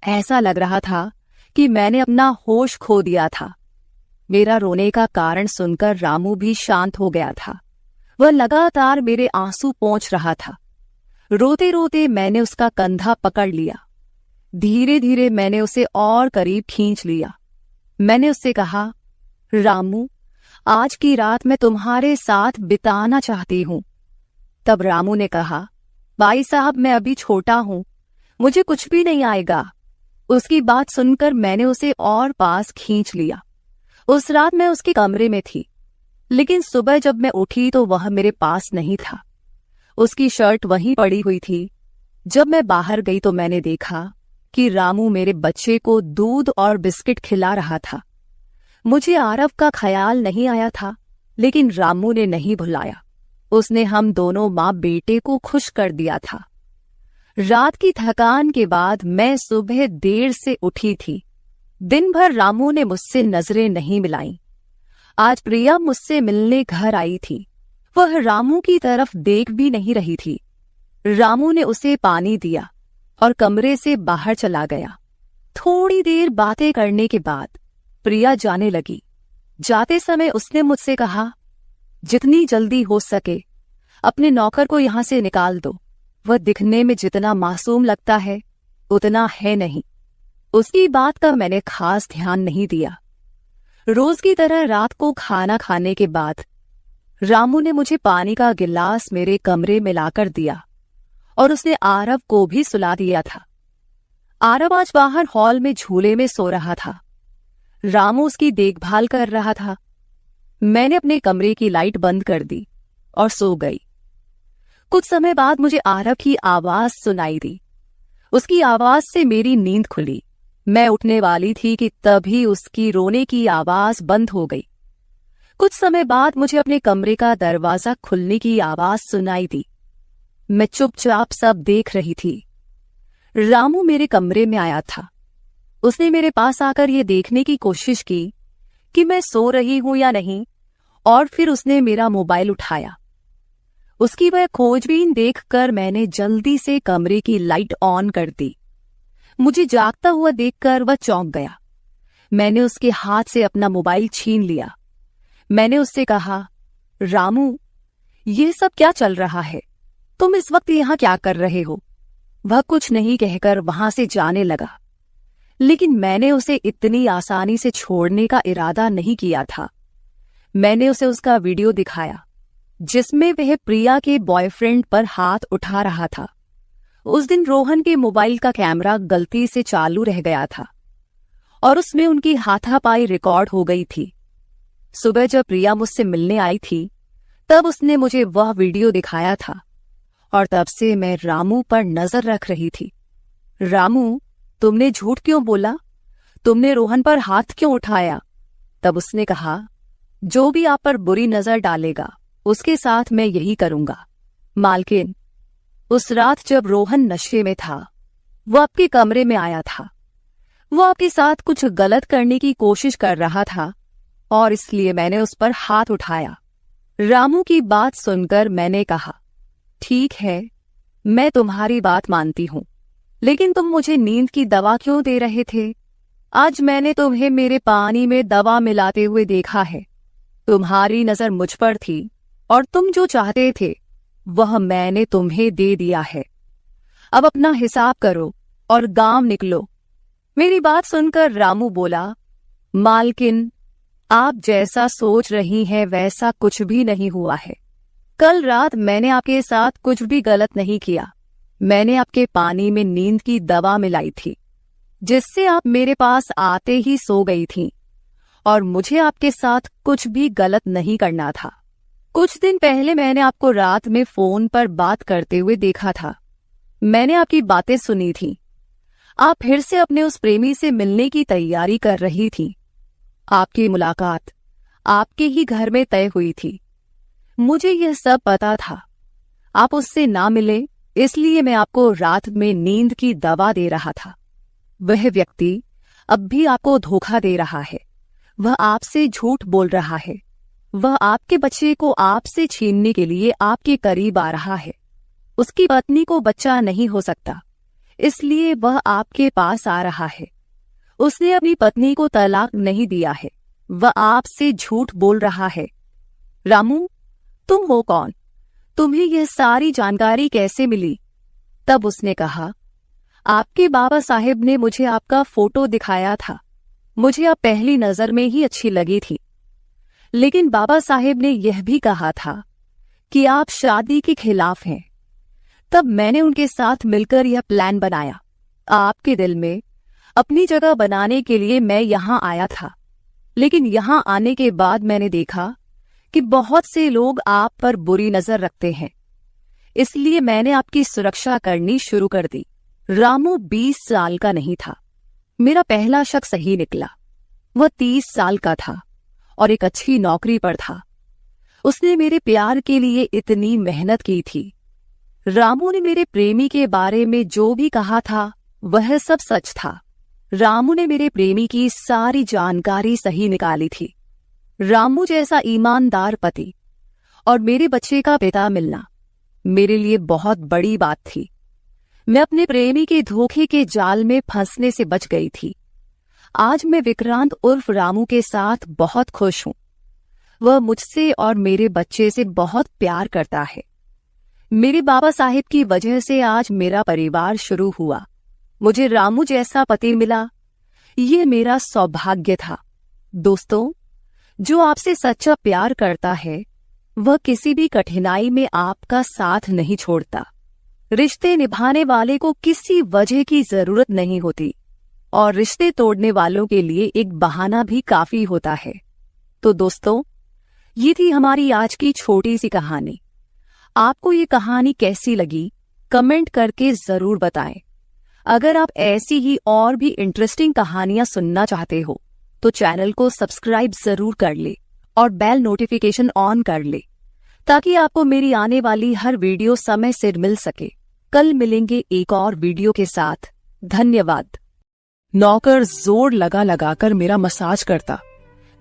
ऐसा लग रहा था कि मैंने अपना होश खो दिया था। मेरा रोने का कारण सुनकर रामू भी शांत हो गया था। वह लगातार मेरे आंसू पोंछ रहा था। रोते रोते मैंने उसका कंधा पकड़ लिया। धीरे धीरे मैंने उसे और करीब खींच लिया। मैंने उससे कहा, रामू, आज की रात मैं तुम्हारे साथ बिताना चाहती हूं। तब रामू ने कहा, भाई साहब, मैं अभी छोटा हूं, मुझे कुछ भी नहीं आएगा। उसकी बात सुनकर मैंने उसे और पास खींच लिया। उस रात मैं उसके कमरे में थी, लेकिन सुबह जब मैं उठी तो वह मेरे पास नहीं था। उसकी शर्ट वहीं पड़ी हुई थी। जब मैं बाहर गई तो मैंने देखा कि रामू मेरे बच्चे को दूध और बिस्किट खिला रहा था। मुझे आरव का ख्याल नहीं आया था, लेकिन रामू ने नहीं भुलाया। उसने हम दोनों माँ बेटे को खुश कर दिया था। रात की थकान के बाद मैं सुबह देर से उठी थी। दिन भर रामू ने मुझसे नजरें नहीं मिलाई। आज प्रिया मुझसे मिलने घर आई थी। वह रामू की तरफ देख भी नहीं रही थी। रामू ने उसे पानी दिया और कमरे से बाहर चला गया। थोड़ी देर बातें करने के बाद प्रिया जाने लगी। जाते समय उसने मुझसे कहा, जितनी जल्दी हो सके अपने नौकर को यहां से निकाल दो। वह दिखने में जितना मासूम लगता है उतना है नहीं। उसकी बात का मैंने खास ध्यान नहीं दिया। रोज की तरह रात को खाना खाने के बाद रामू ने मुझे पानी का गिलास मेरे कमरे में लाकर दिया और उसने आरव को भी सुला दिया था। आरव आज बाहर हॉल में झूले में सो रहा था। रामू उसकी देखभाल कर रहा था। मैंने अपने कमरे की लाइट बंद कर दी और सो गई। कुछ समय बाद मुझे आरव की आवाज सुनाई दी। उसकी आवाज से मेरी नींद खुली। मैं उठने वाली थी कि तभी उसकी रोने की आवाज बंद हो गई। कुछ समय बाद मुझे अपने कमरे का दरवाजा खुलने की आवाज सुनाई दी। मैं चुपचाप सब देख रही थी। रामू मेरे कमरे में आया था। उसने मेरे पास आकर यह देखने की कोशिश की कि मैं सो रही हूं या नहीं, और फिर उसने मेरा मोबाइल उठाया। उसकी वह खोजबीन देखकर मैंने जल्दी से कमरे की लाइट ऑन कर दी। मुझे जागता हुआ देखकर वह चौंक गया। मैंने उसके हाथ से अपना मोबाइल छीन लिया। मैंने उससे कहा, रामू, यह सब क्या चल रहा है? तुम इस वक्त यहां क्या कर रहे हो? वह कुछ नहीं कहकर वहां से जाने लगा, लेकिन मैंने उसे इतनी आसानी से छोड़ने का इरादा नहीं किया था। मैंने उसे उसका वीडियो दिखाया जिसमें वह प्रिया के बॉयफ्रेंड पर हाथ उठा रहा था। उस दिन रोहन के मोबाइल का कैमरा गलती से चालू रह गया था और उसमें उनकी हाथापाई रिकॉर्ड हो गई थी। सुबह जब प्रिया मुझसे मिलने आई थी तब उसने मुझे वह वीडियो दिखाया था और तब से मैं रामू पर नजर रख रही थी। रामू, तुमने झूठ क्यों बोला? तुमने रोहन पर हाथ क्यों उठाया? तब उसने कहा, जो भी आप पर बुरी नजर डालेगा उसके साथ मैं यही करूंगा। मालकिन, उस रात जब रोहन नशे में था वो आपके कमरे में आया था। वो आपके साथ कुछ गलत करने की कोशिश कर रहा था और इसलिए मैंने उस पर हाथ उठाया। रामू की बात सुनकर मैंने कहा, ठीक है, मैं तुम्हारी बात मानती हूं, लेकिन तुम मुझे नींद की दवा क्यों दे रहे थे? आज मैंने तुम्हें मेरे पानी में दवा मिलाते हुए देखा है। तुम्हारी नजर मुझ पर थी और तुम जो चाहते थे वह मैंने तुम्हें दे दिया है। अब अपना हिसाब करो और गांव निकलो। मेरी बात सुनकर रामू बोला, मालकिन, आप जैसा सोच रही हैं वैसा कुछ भी नहीं हुआ है। कल रात मैंने आपके साथ कुछ भी गलत नहीं किया। मैंने आपके पानी में नींद की दवा मिलाई थी जिससे आप मेरे पास आते ही सो गई थीं और मुझे आपके साथ कुछ भी गलत नहीं करना था। कुछ दिन पहले मैंने आपको रात में फोन पर बात करते हुए देखा था। मैंने आपकी बातें सुनी थी। आप फिर से अपने उस प्रेमी से मिलने की तैयारी कर रही थी। आपकी मुलाकात आपके ही घर में तय हुई थी। मुझे यह सब पता था। आप उससे ना मिले, इसलिए मैं आपको रात में नींद की दवा दे रहा था। वह व्यक्ति अब भी आपको धोखा दे रहा है। वह आपसे झूठ बोल रहा है। वह आपके बच्चे को आपसे छीनने के लिए आपके करीब आ रहा है। उसकी पत्नी को बच्चा नहीं हो सकता, इसलिए वह आपके पास आ रहा है। उसने अपनी पत्नी को तलाक नहीं दिया है। वह आपसे झूठ बोल रहा है। रामू, तुम हो कौन? तुम्हें यह सारी जानकारी कैसे मिली? तब उसने कहा, आपके बाबा साहेब ने मुझे आपका फोटो दिखाया था। मुझे आप पहली नजर में ही अच्छी लगी थी, लेकिन बाबा साहेब ने यह भी कहा था कि आप शादी के खिलाफ हैं। तब मैंने उनके साथ मिलकर यह प्लान बनाया। आपके दिल में अपनी जगह बनाने के लिए मैं यहां आया था, लेकिन यहां आने के बाद मैंने देखा कि बहुत से लोग आप पर बुरी नजर रखते हैं, इसलिए मैंने आपकी सुरक्षा करनी शुरू कर दी। रामू 20 साल का नहीं था। मेरा पहला शक सही निकला। वह 30 साल का था और एक अच्छी नौकरी पर था। उसने मेरे प्यार के लिए इतनी मेहनत की थी। रामू ने मेरे प्रेमी के बारे में जो भी कहा था वह सब सच था। रामू ने मेरे प्रेमी की सारी जानकारी सही निकाली थी। रामू जैसा ईमानदार पति और मेरे बच्चे का पिता मिलना मेरे लिए बहुत बड़ी बात थी। मैं अपने प्रेमी के धोखे के जाल में फंसने से बच गई थी। आज मैं विक्रांत उर्फ रामू के साथ बहुत खुश हूं। वह मुझसे और मेरे बच्चे से बहुत प्यार करता है। मेरे बाबा साहिब की वजह से आज मेरा परिवार शुरू हुआ। मुझे रामू जैसा पति मिला, ये मेरा सौभाग्य था। दोस्तों, जो आपसे सच्चा प्यार करता है वह किसी भी कठिनाई में आपका साथ नहीं छोड़ता। रिश्ते निभाने वाले को किसी वजह की जरूरत नहीं होती और रिश्ते तोड़ने वालों के लिए एक बहाना भी काफी होता है। तो दोस्तों, ये थी हमारी आज की छोटी सी कहानी। आपको ये कहानी कैसी लगी कमेंट करके जरूर बताएं। अगर आप ऐसी ही और भी इंटरेस्टिंग कहानियां सुनना चाहते हो तो चैनल को सब्सक्राइब जरूर कर ले और बेल नोटिफिकेशन ऑन कर ले ताकि आपको मेरी आने वाली हर वीडियो समय से मिल सके। कल मिलेंगे एक और वीडियो के साथ। धन्यवाद। नौकर जोर लगा लगाकर मेरा मसाज करता।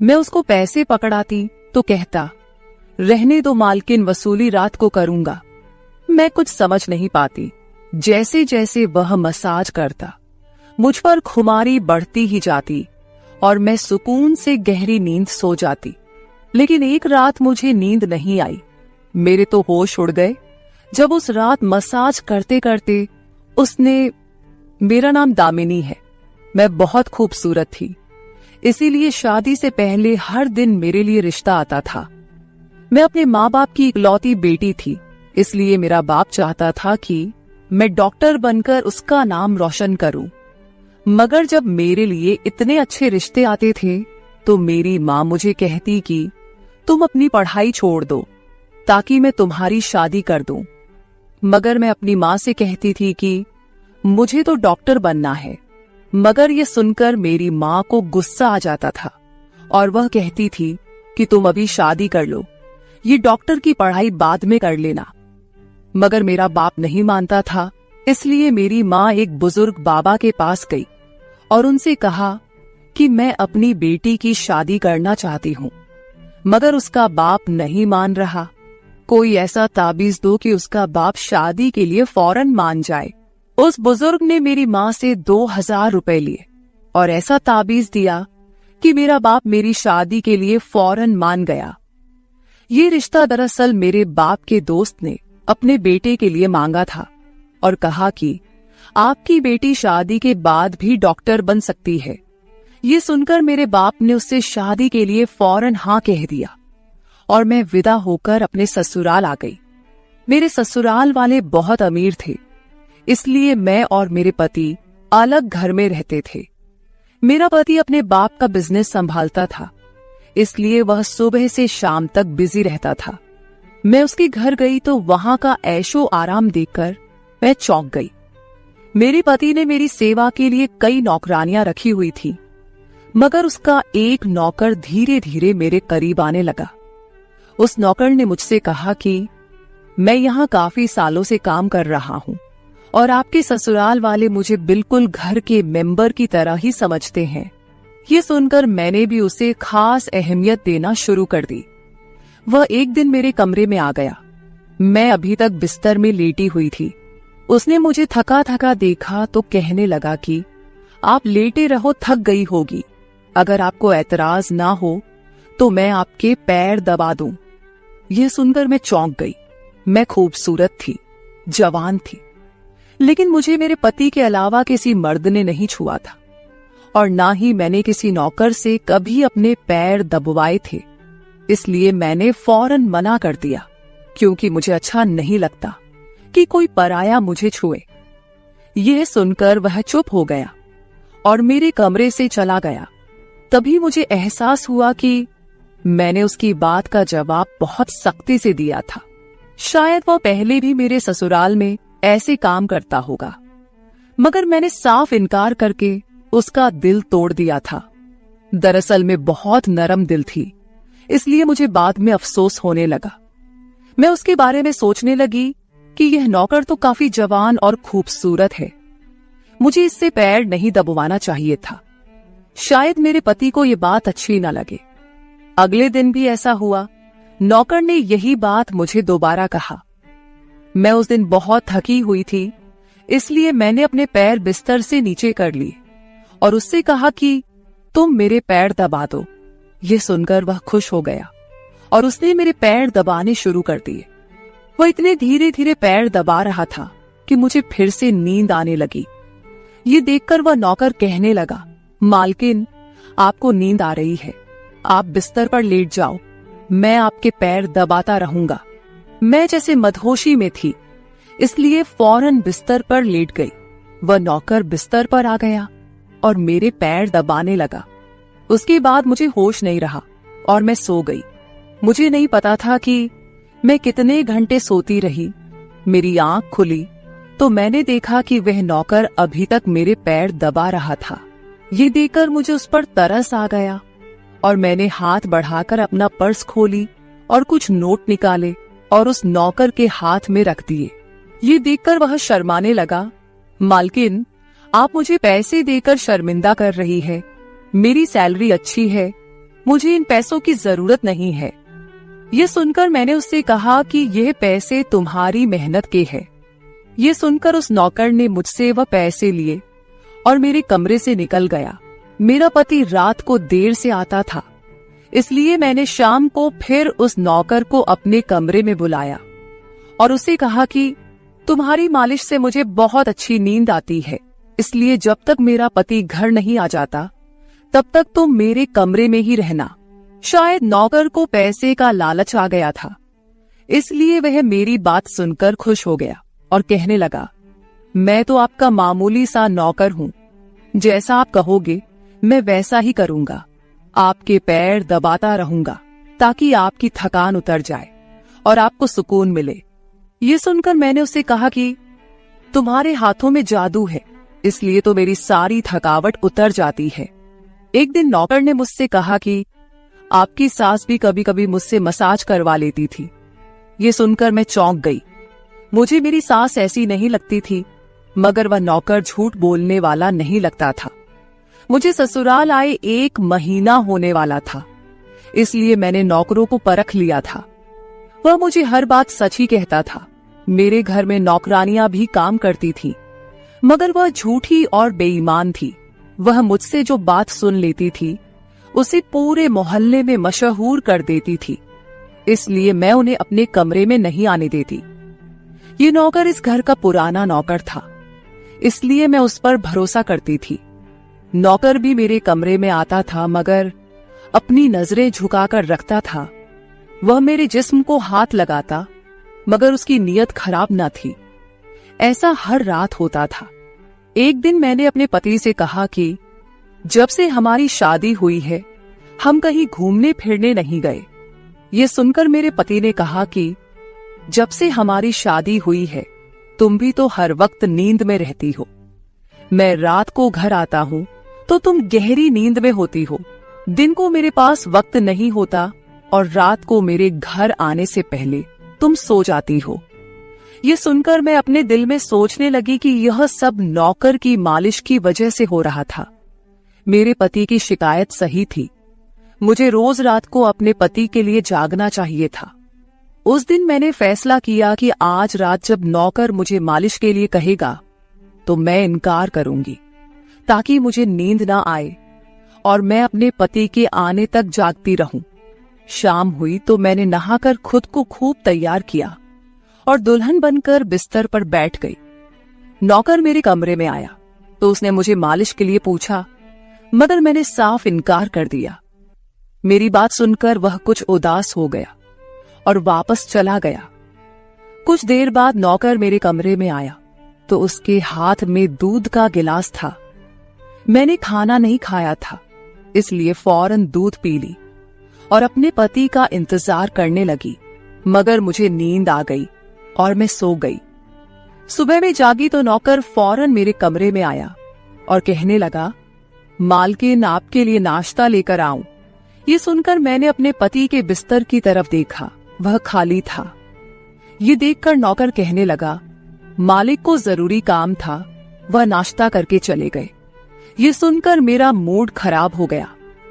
मैं उसको पैसे पकड़ाती तो कहता, रहने दो मालकिन, वसूली रात को करूंगा। मैं कुछ समझ नहीं पाती। जैसे जैसे वह मसाज करता मुझ पर खुमारी बढ़ती ही जाती और मैं सुकून से गहरी नींद सो जाती। लेकिन एक रात मुझे नींद नहीं आई। मेरे तो होश उड़ गए जब उस रात मसाज करते करते उसने, मेरा नाम दामिनी है, मैं बहुत खूबसूरत थी, इसीलिए शादी से पहले हर दिन मेरे लिए रिश्ता आता था। मैं अपने माँ बाप की इकलौती बेटी थी, इसलिए मेरा बाप चाहता था कि मैं डॉक्टर बनकर उसका नाम रोशन करूं। मगर जब मेरे लिए इतने अच्छे रिश्ते आते थे तो मेरी माँ मुझे कहती कि तुम अपनी पढ़ाई छोड़ दो ताकि मैं तुम्हारी शादी कर दूं। मगर मैं अपनी माँ से कहती थी कि मुझे तो डॉक्टर बनना है। मगर ये सुनकर मेरी माँ को गुस्सा आ जाता था और वह कहती थी कि तुम अभी शादी कर लो, ये डॉक्टर की पढ़ाई बाद में कर लेना। मगर मेरा बाप नहीं मानता था, इसलिए मेरी माँ एक बुजुर्ग बाबा के पास गई और उनसे कहा कि मैं अपनी बेटी की शादी करना चाहती हूँ। मगर उसका बाप नहीं मान रहा। कोई ऐसा ताबीज दो कि उसका बाप शादी के लिए फौरन मान जाए। उस बुजुर्ग ने मेरी माँ से 2000 रुपए लिए और ऐसा ताबीज दिया कि मेरा बाप मेरी शादी के लिए फौरन मान गया। ये रिश्ता दरअसल मेरे बाप के दोस्त ने अपने बेटे के लिए मांगा था और कहा कि आपकी बेटी शादी के बाद भी डॉक्टर बन सकती है। ये सुनकर मेरे बाप ने उससे शादी के लिए फौरन हाँ कह दिया और मैं विदा होकर अपने ससुराल आ गई। मेरे ससुराल वाले बहुत अमीर थे, इसलिए मैं और मेरे पति अलग घर में रहते थे। मेरा पति अपने बाप का बिजनेस संभालता था, इसलिए वह सुबह से शाम तक बिजी रहता था। मैं उसके घर गई तो वहां का ऐशो आराम देखकर मैं चौंक गई। मेरे पति ने मेरी सेवा के लिए कई नौकरानियां रखी हुई थी, मगर उसका एक नौकर धीरे धीरे मेरे करीब आने लगा। उस नौकर ने मुझसे कहा कि मैं यहाँ काफी सालों से काम कर रहा हूँ और आपके ससुराल वाले मुझे बिल्कुल घर के मेंबर की तरह ही समझते हैं। ये सुनकर मैंने भी उसे खास अहमियत देना शुरू कर दी। वह एक दिन मेरे कमरे में आ गया। मैं अभी तक बिस्तर में लेटी हुई थी। उसने मुझे थका थका देखा तो कहने लगा कि आप लेटे रहो, थक गई होगी। अगर आपको ऐतराज ना हो तो मैं आपके पैर दबा दूं। यह सुनकर मैं चौंक गई। मैं खूबसूरत थी, जवान थी, लेकिन मुझे मेरे पति के अलावा किसी मर्द ने नहीं छुआ था और ना ही मैंने किसी नौकर से कभी अपने पैर दबवाए थे। इसलिए मैंने फौरन मना कर दिया, क्योंकि मुझे अच्छा नहीं लगता कि कोई पराया मुझे छुए। यह सुनकर वह चुप हो गया और मेरे कमरे से चला गया। तभी मुझे एहसास हुआ कि मैंने उसकी बात का जवाब बहुत सख्ती से दिया था। शायद वह पहले भी मेरे ससुराल में ऐसे काम करता होगा, मगर मैंने साफ इनकार करके उसका दिल तोड़ दिया था। दरअसल मैं बहुत नरम दिल थी, इसलिए मुझे बाद में अफसोस होने लगा। मैं उसके बारे में सोचने लगी कि यह नौकर तो काफी जवान और खूबसूरत है, मुझे इससे पैर नहीं दबवाना चाहिए था। शायद मेरे पति को यह बात अच्छी न लगे। अगले दिन भी ऐसा हुआ। नौकर ने यही बात मुझे दोबारा कहा। मैं उस दिन बहुत थकी हुई थी, इसलिए मैंने अपने पैर बिस्तर से नीचे कर लिए और उससे कहा कि तुम मेरे पैर दबा दो। यह सुनकर वह खुश हो गया और उसने मेरे पैर दबाने शुरू कर दिए। वह इतने धीरे धीरे पैर दबा रहा था कि मुझे फिर से नींद आने लगी। ये देखकर वह नौकर कहने लगा, मालकिन, आपको नींद आ रही है, आप बिस्तर पर लेट जाओ। मैं आपके पैर दबाता रहूंगा। मैं जैसे मदहोशी में थी, इसलिए फौरन बिस्तर पर लेट गई। वह नौकर बिस्तर पर आ गया और मेरे पैर दबाने लगा। उसके बाद मुझे होश नहीं रहा और मैं सो गई। मुझे नहीं पता था कि मैं कितने घंटे सोती रही। मेरी आंख खुली तो मैंने देखा कि वह नौकर अभी तक मेरे पैर दबा रहा था। ये देखकर मुझे उस पर तरस आ गया और मैंने हाथ बढ़ाकर अपना पर्स खोली और कुछ नोट निकाले और उस नौकर के हाथ में रख दिए। ये देखकर वह शर्माने लगा। मालकिन, आप मुझे पैसे देकर शर्मिंदा कर रही है। मेरी सैलरी अच्छी है, मुझे इन पैसों की जरूरत नहीं है। ये सुनकर मैंने उससे कहा कि यह पैसे तुम्हारी मेहनत के हैं। ये सुनकर उस नौकर ने मुझसे वह पैसे लिए और मेरे कमरे से निकल गया। मेरा पति रात को देर से आता था, इसलिए मैंने शाम को फिर उस नौकर को अपने कमरे में बुलाया और उसे कहा कि तुम्हारी मालिश से मुझे बहुत अच्छी नींद आती है, इसलिए जब तक मेरा पति घर नहीं आ जाता तब तक तुम मेरे कमरे में ही रहना। शायद नौकर को पैसे का लालच आ गया था, इसलिए वह मेरी बात सुनकर खुश हो गया और कहने लगा, मैं तो आपका मामूली सा नौकर हूँ, जैसा आप कहोगे मैं वैसा ही करूंगा। आपके पैर दबाता रहूंगा ताकि आपकी थकान उतर जाए और आपको सुकून मिले। ये सुनकर मैंने उससे कहा कि तुम्हारे हाथों में जादू है, इसलिए तो मेरी सारी थकावट उतर जाती है। एक दिन नौकर ने मुझसे कहा कि आपकी सास भी कभी कभी मुझसे मसाज करवा लेती थी। ये सुनकर मैं चौंक गई। मुझे मेरी सास ऐसी नहीं लगती थी, मगर वह नौकर झूठ बोलने वाला नहीं लगता था। मुझे ससुराल आए 1 महीना होने वाला था, इसलिए मैंने नौकरों को परख लिया था। वह मुझे हर बात सच ही कहता था। मेरे घर में नौकरानियां भी काम करती थी, मगर वह झूठी और बेईमान थी। वह मुझसे जो बात सुन लेती थी उसे पूरे मोहल्ले में मशहूर कर देती थी, इसलिए मैं उन्हें अपने कमरे में नहीं आने देती। ये नौकर इस घर का पुराना नौकर था, इसलिए मैं उस पर भरोसा करती थी। नौकर भी मेरे कमरे में आता था, मगर अपनी नजरें झुकाकर रखता था। वह मेरे जिस्म को हाथ लगाता, मगर उसकी नीयत खराब न थी। ऐसा हर रात होता था। एक दिन मैंने अपने पति से कहा कि जब से हमारी शादी हुई है हम कहीं घूमने फिरने नहीं गए। ये सुनकर मेरे पति ने कहा कि जब से हमारी शादी हुई है तुम भी तो हर वक्त नींद में रहती हो। मैं रात को घर आता हूँ तो तुम गहरी नींद में होती हो। दिन को मेरे पास वक्त नहीं होता और रात को मेरे घर आने से पहले तुम सो जाती हो। ये सुनकर मैं अपने दिल में सोचने लगी कि यह सब नौकर की मालिश की वजह से हो रहा था। मेरे पति की शिकायत सही थी। मुझे रोज रात को अपने पति के लिए जागना चाहिए था। उस दिन मैंने फैसला किया कि आज रात जब नौकर मुझे मालिश के लिए कहेगा तो मैं इनकार करूंगी, ताकि मुझे नींद ना आए और मैं अपने पति के आने तक जागती रहूं। शाम हुई तो मैंने नहाकर खुद को खूब तैयार किया और दुल्हन बनकर बिस्तर पर बैठ गई। नौकर मेरे कमरे में आया तो उसने मुझे मालिश के लिए पूछा, मगर मैंने साफ इनकार कर दिया। मेरी बात सुनकर वह कुछ उदास हो गया और वापस चला गया। कुछ देर बाद नौकर मेरे कमरे में आया तो उसके हाथ में दूध का गिलास था। मैंने खाना नहीं खाया था, इसलिए फौरन दूध पी ली और अपने पति का इंतजार करने लगी, मगर मुझे नींद आ गई और मैं सो गई। सुबह में जागी तो नौकर फौरन मेरे कमरे में आया और कहने लगा, मालकिन आपके लिए नाश्ता लेकर आऊं। ये सुनकर मैंने अपने पति के बिस्तर की तरफ देखा, वह खाली था। ये देखकर नौकर कहने लगा, मालिक को जरूरी काम था, वह नाश्ता करके चले गए। ये सुनकर मेरा मूड खराब हो गया।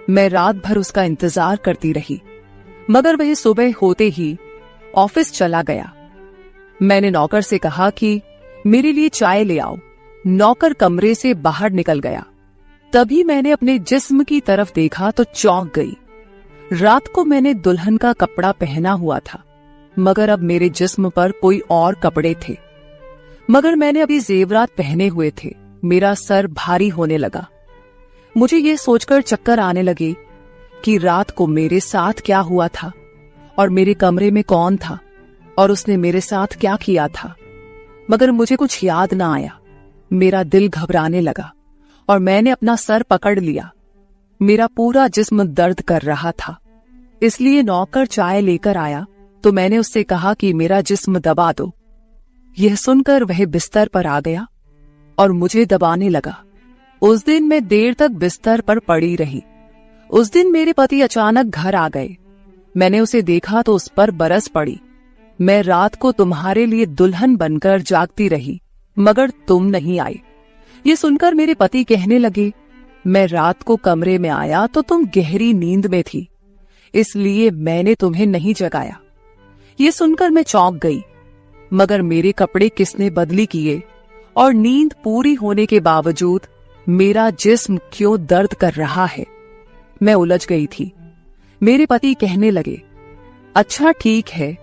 मैं रात भर उसका इंतजार करती रही, मगर वह सुबह होते ही ऑफिस चला गया। मैंने नौकर से कहा कि मेरे लिए चाय ले आओ। नौकर कमरे से बाहर निकल गया। तभी मैंने अपने जिस्म की तरफ देखा तो चौंक गई। रात को मैंने दुल्हन का कपड़ा पहना हुआ था, मगर अब मेरे जिस्म पर कोई और कपड़े थे। मगर मैंने अभी जेवरात पहने हुए थे। मेरा सर भारी होने लगा। मुझे ये सोचकर चक्कर आने लगे कि रात को मेरे साथ क्या हुआ था। और मेरे कमरे में कौन था और उसने मेरे साथ क्या किया था, मगर मुझे कुछ याद ना आया। मेरा दिल घबराने लगा और मैंने अपना सर पकड़ लिया। मेरा पूरा जिस्म दर्द कर रहा था, इसलिए नौकर चाय लेकर आया तो मैंने उससे कहा कि मेरा जिस्म दबा दो। यह सुनकर वह बिस्तर पर आ गया और मुझे दबाने लगा। उस दिन मैं देर तक बिस्तर पर पड़ी रही। उस दिन मेरे पति अचानक घर आ गए। मैंने उसे देखा तो उस पर बरस पड़ी। मैं रात को तुम्हारे लिए दुल्हन बनकर जागती रही, मगर तुम नहीं आए। ये सुनकर मेरे पति कहने लगे, मैं रात को कमरे में आया तो तुम गहरी नींद में थी, इसलिए मैंने तुम्हें नहीं जगाया। ये सुनकर मैं चौंक गई, मगर मेरे कपड़े किसने बदली किए और नींद पूरी होने के बावजूद मेरा जिस्म क्यों दर्द कर रहा है। मैं उलझ गई थी। मेरे पति कहने लगे, अच्छा ठीक है,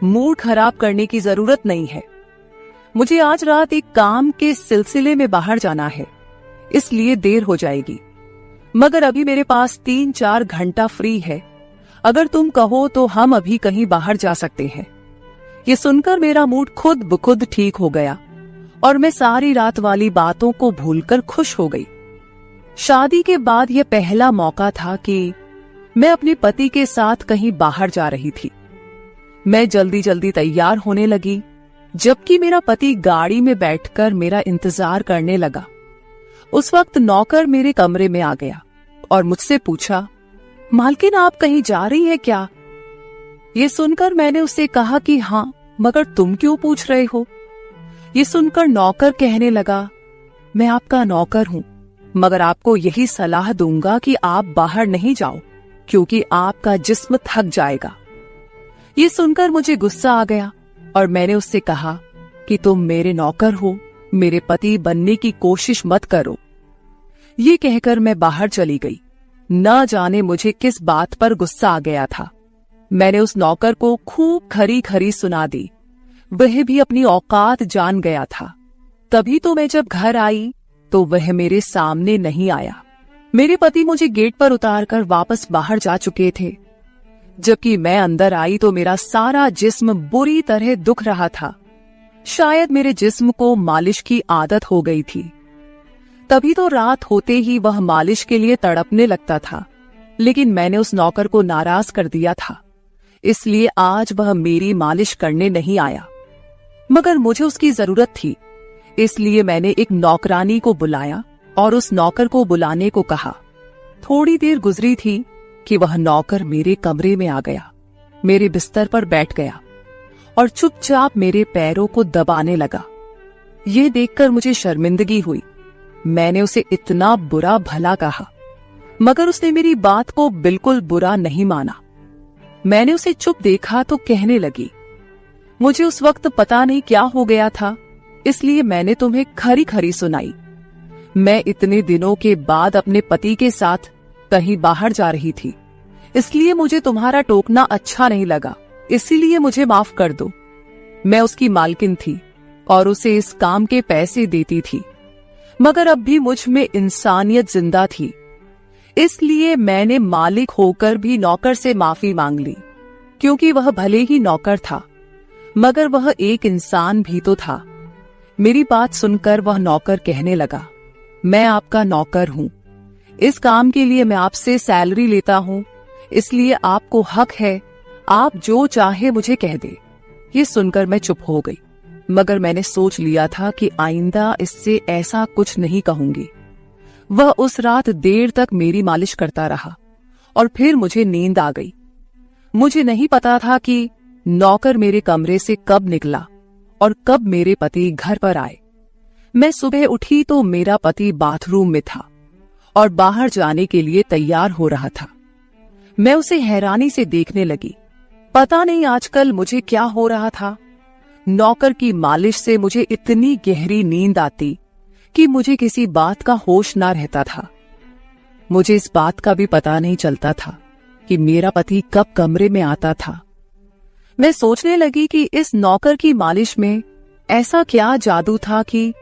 मूड खराब करने की जरूरत नहीं है। मुझे आज रात एक काम के सिलसिले में बाहर जाना है, इसलिए देर हो जाएगी, मगर अभी मेरे पास 3-4 घंटा फ्री है। अगर तुम कहो तो हम अभी कहीं बाहर जा सकते हैं। ये सुनकर मेरा मूड खुद ब खुद ठीक हो गया और मैं सारी रात वाली बातों को भूलकर खुश हो गई। शादी के बाद यह पहला मौका था कि मैं अपने पति के साथ कहीं बाहर जा रही थी। मैं जल्दी जल्दी तैयार होने लगी, जबकि मेरा पति गाड़ी में बैठकर मेरा इंतजार करने लगा। उस वक्त नौकर मेरे कमरे में आ गया और मुझसे पूछा, मालकिन आप कहीं जा रही हैं क्या? ये सुनकर मैंने उससे कहा कि हाँ, मगर तुम क्यों पूछ रहे हो? ये सुनकर नौकर कहने लगा, मैं आपका नौकर हूं, मगर आपको यही सलाह दूंगा कि आप बाहर नहीं जाओ, क्योंकि आपका जिस्म थक जाएगा। ये सुनकर मुझे गुस्सा आ गया और मैंने उससे कहा कि तुम मेरे नौकर हो, मेरे पति बनने की कोशिश मत करो। ये कहकर मैं बाहर चली गई। न जाने मुझे किस बात पर गुस्सा आ गया था। मैंने उस नौकर को खूब खरी खरी सुना दी। वह भी अपनी औकात जान गया था। तभी तो मैं जब घर आई तो वह मेरे सामने नहीं आया। मेरे पति मुझे गेट पर उतारकर वापस बाहर जा चुके थे। जबकि मैं अंदर आई तो मेरा सारा जिस्म बुरी तरह दुख रहा था। शायद मेरे जिस्म को मालिश की आदत हो गई थी। तभी तो रात होते ही वह मालिश के लिए तड़पने लगता था, लेकिन मैंने उस नौकर को नाराज कर दिया था, इसलिए आज वह मेरी मालिश करने नहीं आया। मगर मुझे उसकी जरूरत थी, इसलिए मैंने एक नौकरानी को बुलाया और उस नौकर को बुलाने को कहा। थोड़ी देर गुजरी थी कि वह नौकर मेरे कमरे में आ गया, मेरे बिस्तर पर बैठ गया और चुपचाप मेरे पैरों को दबाने लगा। ये देखकर मुझे शर्मिंदगी हुई। मैंने उसे इतना बुरा भला कहा, मगर उसने मेरी बात को बिल्कुल बुरा नहीं माना। मैंने उसे चुप देखा तो कहने लगी, मुझे उस वक्त पता नहीं क्या हो गया था, इसलिए मैंने तुम्हें खरी खरी सुनाई। मैं इतने दिनों के बाद अपने पति के साथ कहीं बाहर जा रही थी, इसलिए मुझे तुम्हारा टोकना अच्छा नहीं लगा, इसीलिए मुझे माफ कर दो। मैं उसकी मालकिन थी और उसे इस काम के पैसे देती थी, मगर अब भी मुझ में इंसानियत जिंदा थी, इसलिए मैंने मालिक होकर भी नौकर से माफी मांग ली, क्योंकि वह भले ही नौकर था, मगर वह एक इंसान भी तो था। मेरी बात सुनकर वह नौकर कहने लगा, मैं आपका नौकर हूं, इस काम के लिए मैं आपसे सैलरी लेता हूं, इसलिए आपको हक है, आप जो चाहे मुझे कह दे। ये सुनकर मैं चुप हो गई, मगर मैंने सोच लिया था कि आइंदा इससे ऐसा कुछ नहीं कहूंगी। वह उस रात देर तक मेरी मालिश करता रहा और फिर मुझे नींद आ गई। मुझे नहीं पता था कि नौकर मेरे कमरे से कब निकला और कब मेरे पति घर पर आए। मैं सुबह उठी तो मेरा पति बाथरूम में था और बाहर जाने के लिए तैयार हो रहा था। मैं उसे हैरानी से देखने लगी। पता नहीं आजकल मुझे क्या हो रहा था। नौकर की मालिश से मुझे इतनी गहरी नींद आती कि मुझे किसी बात का होश ना रहता था। मुझे इस बात का भी पता नहीं चलता था कि मेरा पति कब कमरे में आता था। मैं सोचने लगी कि इस नौकर की मालिश में ऐसा क्या जादू था कि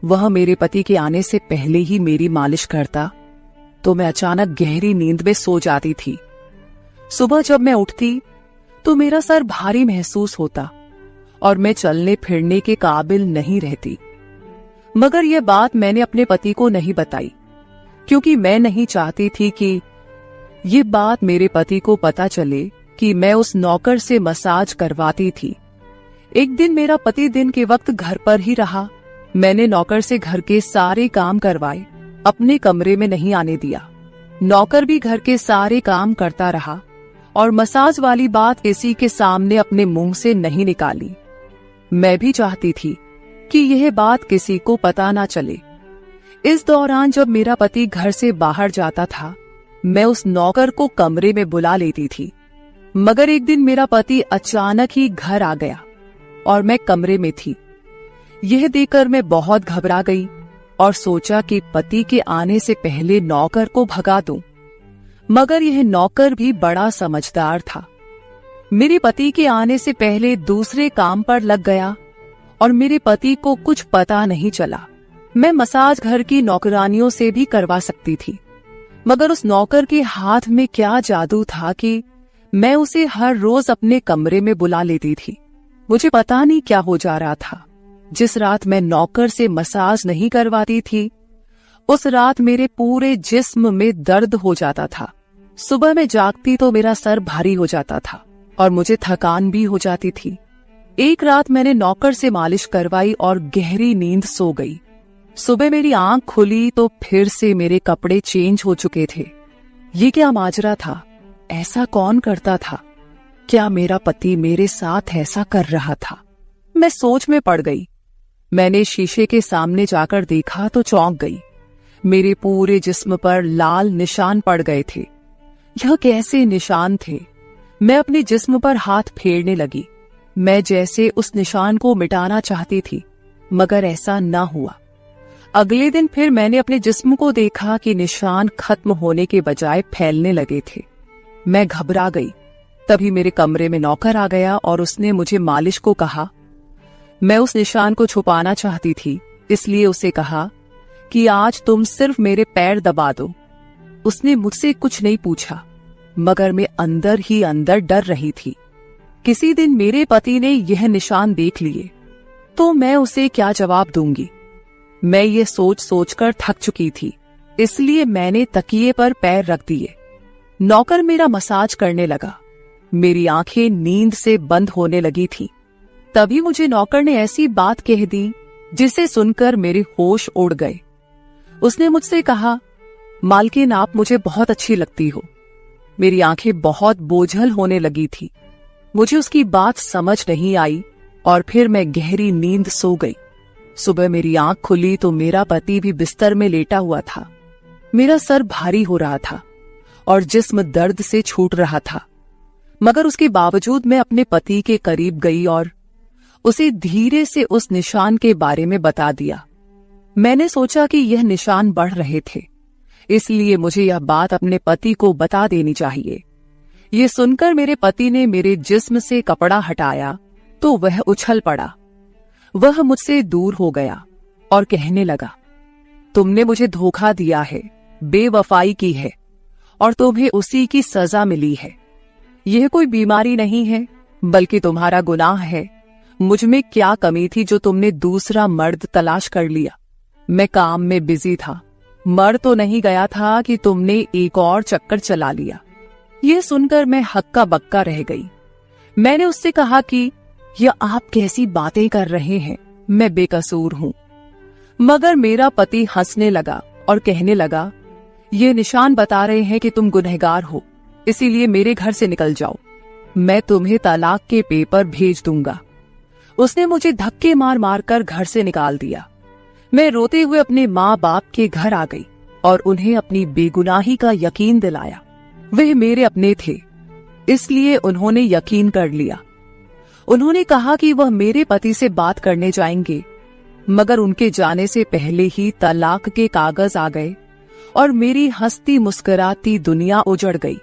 वह मेरे पति के आने से पहले ही मेरी मालिश करता, तो मैं अचानक गहरी नींद में सो जाती थी। सुबह जब मैं उठती तो मेरा सर भारी महसूस होता और मैं चलने फिरने के काबिल नहीं रहती। मगर यह बात मैंने अपने पति को नहीं बताई, क्योंकि मैं नहीं चाहती थी कि ये बात मेरे पति को पता चले कि मैं उस नौकर से मसाज करवाती थी। एक दिन मेरा पति दिन के वक्त घर पर ही रहा। मैंने नौकर से घर के सारे काम करवाए, अपने कमरे में नहीं आने दिया। नौकर भी घर के सारे काम करता रहा और मसाज वाली बात किसी के सामने अपने मुंह से नहीं निकाली। मैं भी चाहती थी कि यह बात किसी को पता ना चले। इस दौरान जब मेरा पति घर से बाहर जाता था, मैं उस नौकर को कमरे में बुला लेती थी। मगर एक दिन मेरा पति अचानक ही घर आ गया और मैं कमरे में थी। यह देखकर मैं बहुत घबरा गई और सोचा कि पति के आने से पहले नौकर को भगा दूं। मगर यह नौकर भी बड़ा समझदार था। मेरे पति के आने से पहले दूसरे काम पर लग गया और मेरे पति को कुछ पता नहीं चला। मैं मसाज घर की नौकरानियों से भी करवा सकती थी, मगर उस नौकर के हाथ में क्या जादू था कि मैं उसे हर रोज अपने कमरे में बुला लेती थी। मुझे पता नहीं क्या हो जा रहा था। जिस रात मैं नौकर से मसाज नहीं करवाती थी, उस रात मेरे पूरे जिस्म में दर्द हो जाता था। सुबह में जागती तो मेरा सर भारी हो जाता था और मुझे थकान भी हो जाती थी। एक रात मैंने नौकर से मालिश करवाई और गहरी नींद सो गई। सुबह मेरी आंख खुली तो फिर से मेरे कपड़े चेंज हो चुके थे। ये क्या माजरा था? ऐसा कौन करता था? क्या मेरा पति मेरे साथ ऐसा कर रहा था? मैं सोच में पड़ गई। मैंने शीशे के सामने जाकर देखा तो चौंक गई। मेरे पूरे जिस्म पर लाल निशान पड़ गए थे। यह कैसे निशान थे? मैं अपने जिस्म पर हाथ फेरने लगी। मैं जैसे उस निशान को मिटाना चाहती थी, मगर ऐसा न हुआ। अगले दिन फिर मैंने अपने जिस्म को देखा कि निशान खत्म होने के बजाय फैलने लगे थे। मैं घबरा गई। तभी मेरे कमरे में नौकर आ गया और उसने मुझे मालिश को कहा। मैं उस निशान को छुपाना चाहती थी, इसलिए उसे कहा कि आज तुम सिर्फ मेरे पैर दबा दो। उसने मुझसे कुछ नहीं पूछा, मगर मैं अंदर ही अंदर डर रही थी। किसी दिन मेरे पति ने यह निशान देख लिए तो मैं उसे क्या जवाब दूंगी। मैं ये सोच सोचकर थक चुकी थी, इसलिए मैंने तकिए पर पैर रख दिए। नौकर मेरा मसाज करने लगा। मेरी आंखें नींद से बंद होने लगी थी। तभी मुझे नौकर ने ऐसी बात कह दी जिसे सुनकर मेरे होश उड़ गए। उसने मुझसे कहा, मालकिन आप मुझे बहुत अच्छी लगती हो। मेरी आंखें बहुत बोझल होने लगी थी। मुझे उसकी बात समझ नहीं आई और फिर मैं गहरी नींद सो गई। सुबह मेरी आंख खुली तो मेरा पति भी बिस्तर में लेटा हुआ था। मेरा सर भारी हो रहा था और जिस्म दर्द से छूट रहा था, मगर उसके बावजूद मैं अपने पति के करीब गई और उसे धीरे से उस निशान के बारे में बता दिया। मैंने सोचा कि यह निशान बढ़ रहे थे, इसलिए मुझे यह बात अपने पति को बता देनी चाहिए। ये सुनकर मेरे पति ने मेरे जिस्म से कपड़ा हटाया तो वह उछल पड़ा। वह मुझसे दूर हो गया और कहने लगा, तुमने मुझे धोखा दिया है, बेवफाई की है और तुम्हें उसी की सजा मिली है। यह कोई बीमारी नहीं है, बल्कि तुम्हारा गुनाह है। मुझ में क्या कमी थी जो तुमने दूसरा मर्द तलाश कर लिया? मैं काम में बिजी था, मर तो नहीं गया था कि तुमने एक और चक्कर चला लिया। यह सुनकर मैं हक्का बक्का रह गई। मैंने उससे कहा कि यह आप कैसी बातें कर रहे हैं, मैं बेकसूर हूं। मगर मेरा पति हंसने लगा और कहने लगा, ये निशान बता रहे हैं कि तुम गुनहगार हो, इसीलिए मेरे घर से निकल जाओ। मैं तुम्हें तलाक के पेपर भेज दूंगा। उसने मुझे धक्के मार मार कर घर से निकाल दिया। मैं रोते हुए अपने माँ बाप के घर आ गई और उन्हें अपनी बेगुनाही का यकीन दिलाया। वे मेरे अपने थे, इसलिए उन्होंने यकीन कर लिया। उन्होंने कहा कि वह मेरे पति से बात करने जाएंगे, मगर उनके जाने से पहले ही तलाक के कागज आ गए और मेरी हंसती मुस्कुराती दुनिया उजड़ गई।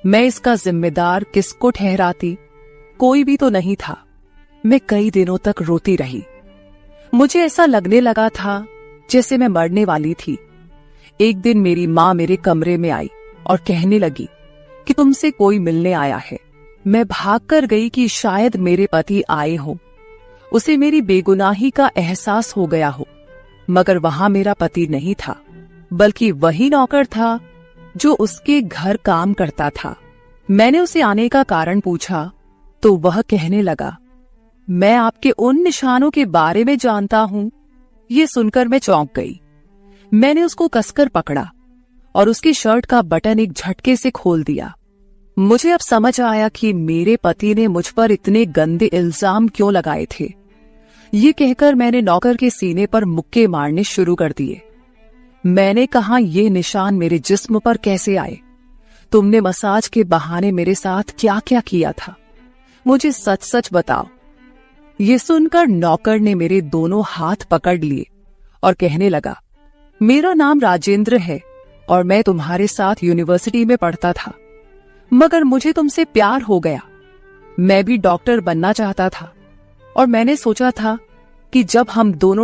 मैं इसका जिम्मेदार किसको ठहराती? कोई भी तो नहीं था। मैं कई दिनों तक रोती रही। मुझे ऐसा लगने लगा था जैसे मैं मरने वाली थी। एक दिन मेरी माँ मेरे कमरे में आई और कहने लगी कि तुमसे कोई मिलने आया है। मैं भागकर गई कि शायद मेरे पति आए हों, उसे मेरी बेगुनाही का एहसास हो गया हो। मगर वहां मेरा पति नहीं था, बल्कि वही नौकर था जो उसके घर काम करता था। मैंने उसे आने का कारण पूछा तो वह कहने लगा, मैं आपके उन निशानों के बारे में जानता हूं। ये सुनकर मैं चौंक गई। मैंने उसको कसकर पकड़ा और उसकी शर्ट का बटन एक झटके से खोल दिया। मुझे अब समझ आया कि मेरे पति ने मुझ पर इतने गंदे इल्जाम क्यों लगाए थे। ये कहकर मैंने नौकर के सीने पर मुक्के मारने शुरू कर दिए। मैंने कहा, ये निशान मेरे जिस्म पर कैसे आए? तुमने मसाज के बहाने मेरे साथ क्या क्या किया था? मुझे सच सच बताओ। ये सुनकर नौकर ने मेरे दोनों हाथ पकड़ लिए और कहने लगा, मेरा नाम राजेंद्र है और मैं तुम्हारे साथ यूनिवर्सिटी में पढ़ता था, मगर मुझे तुमसे प्यार हो गया। मैं भी डॉक्टर बनना चाहता था और मैंने सोचा था कि जब हम दोनों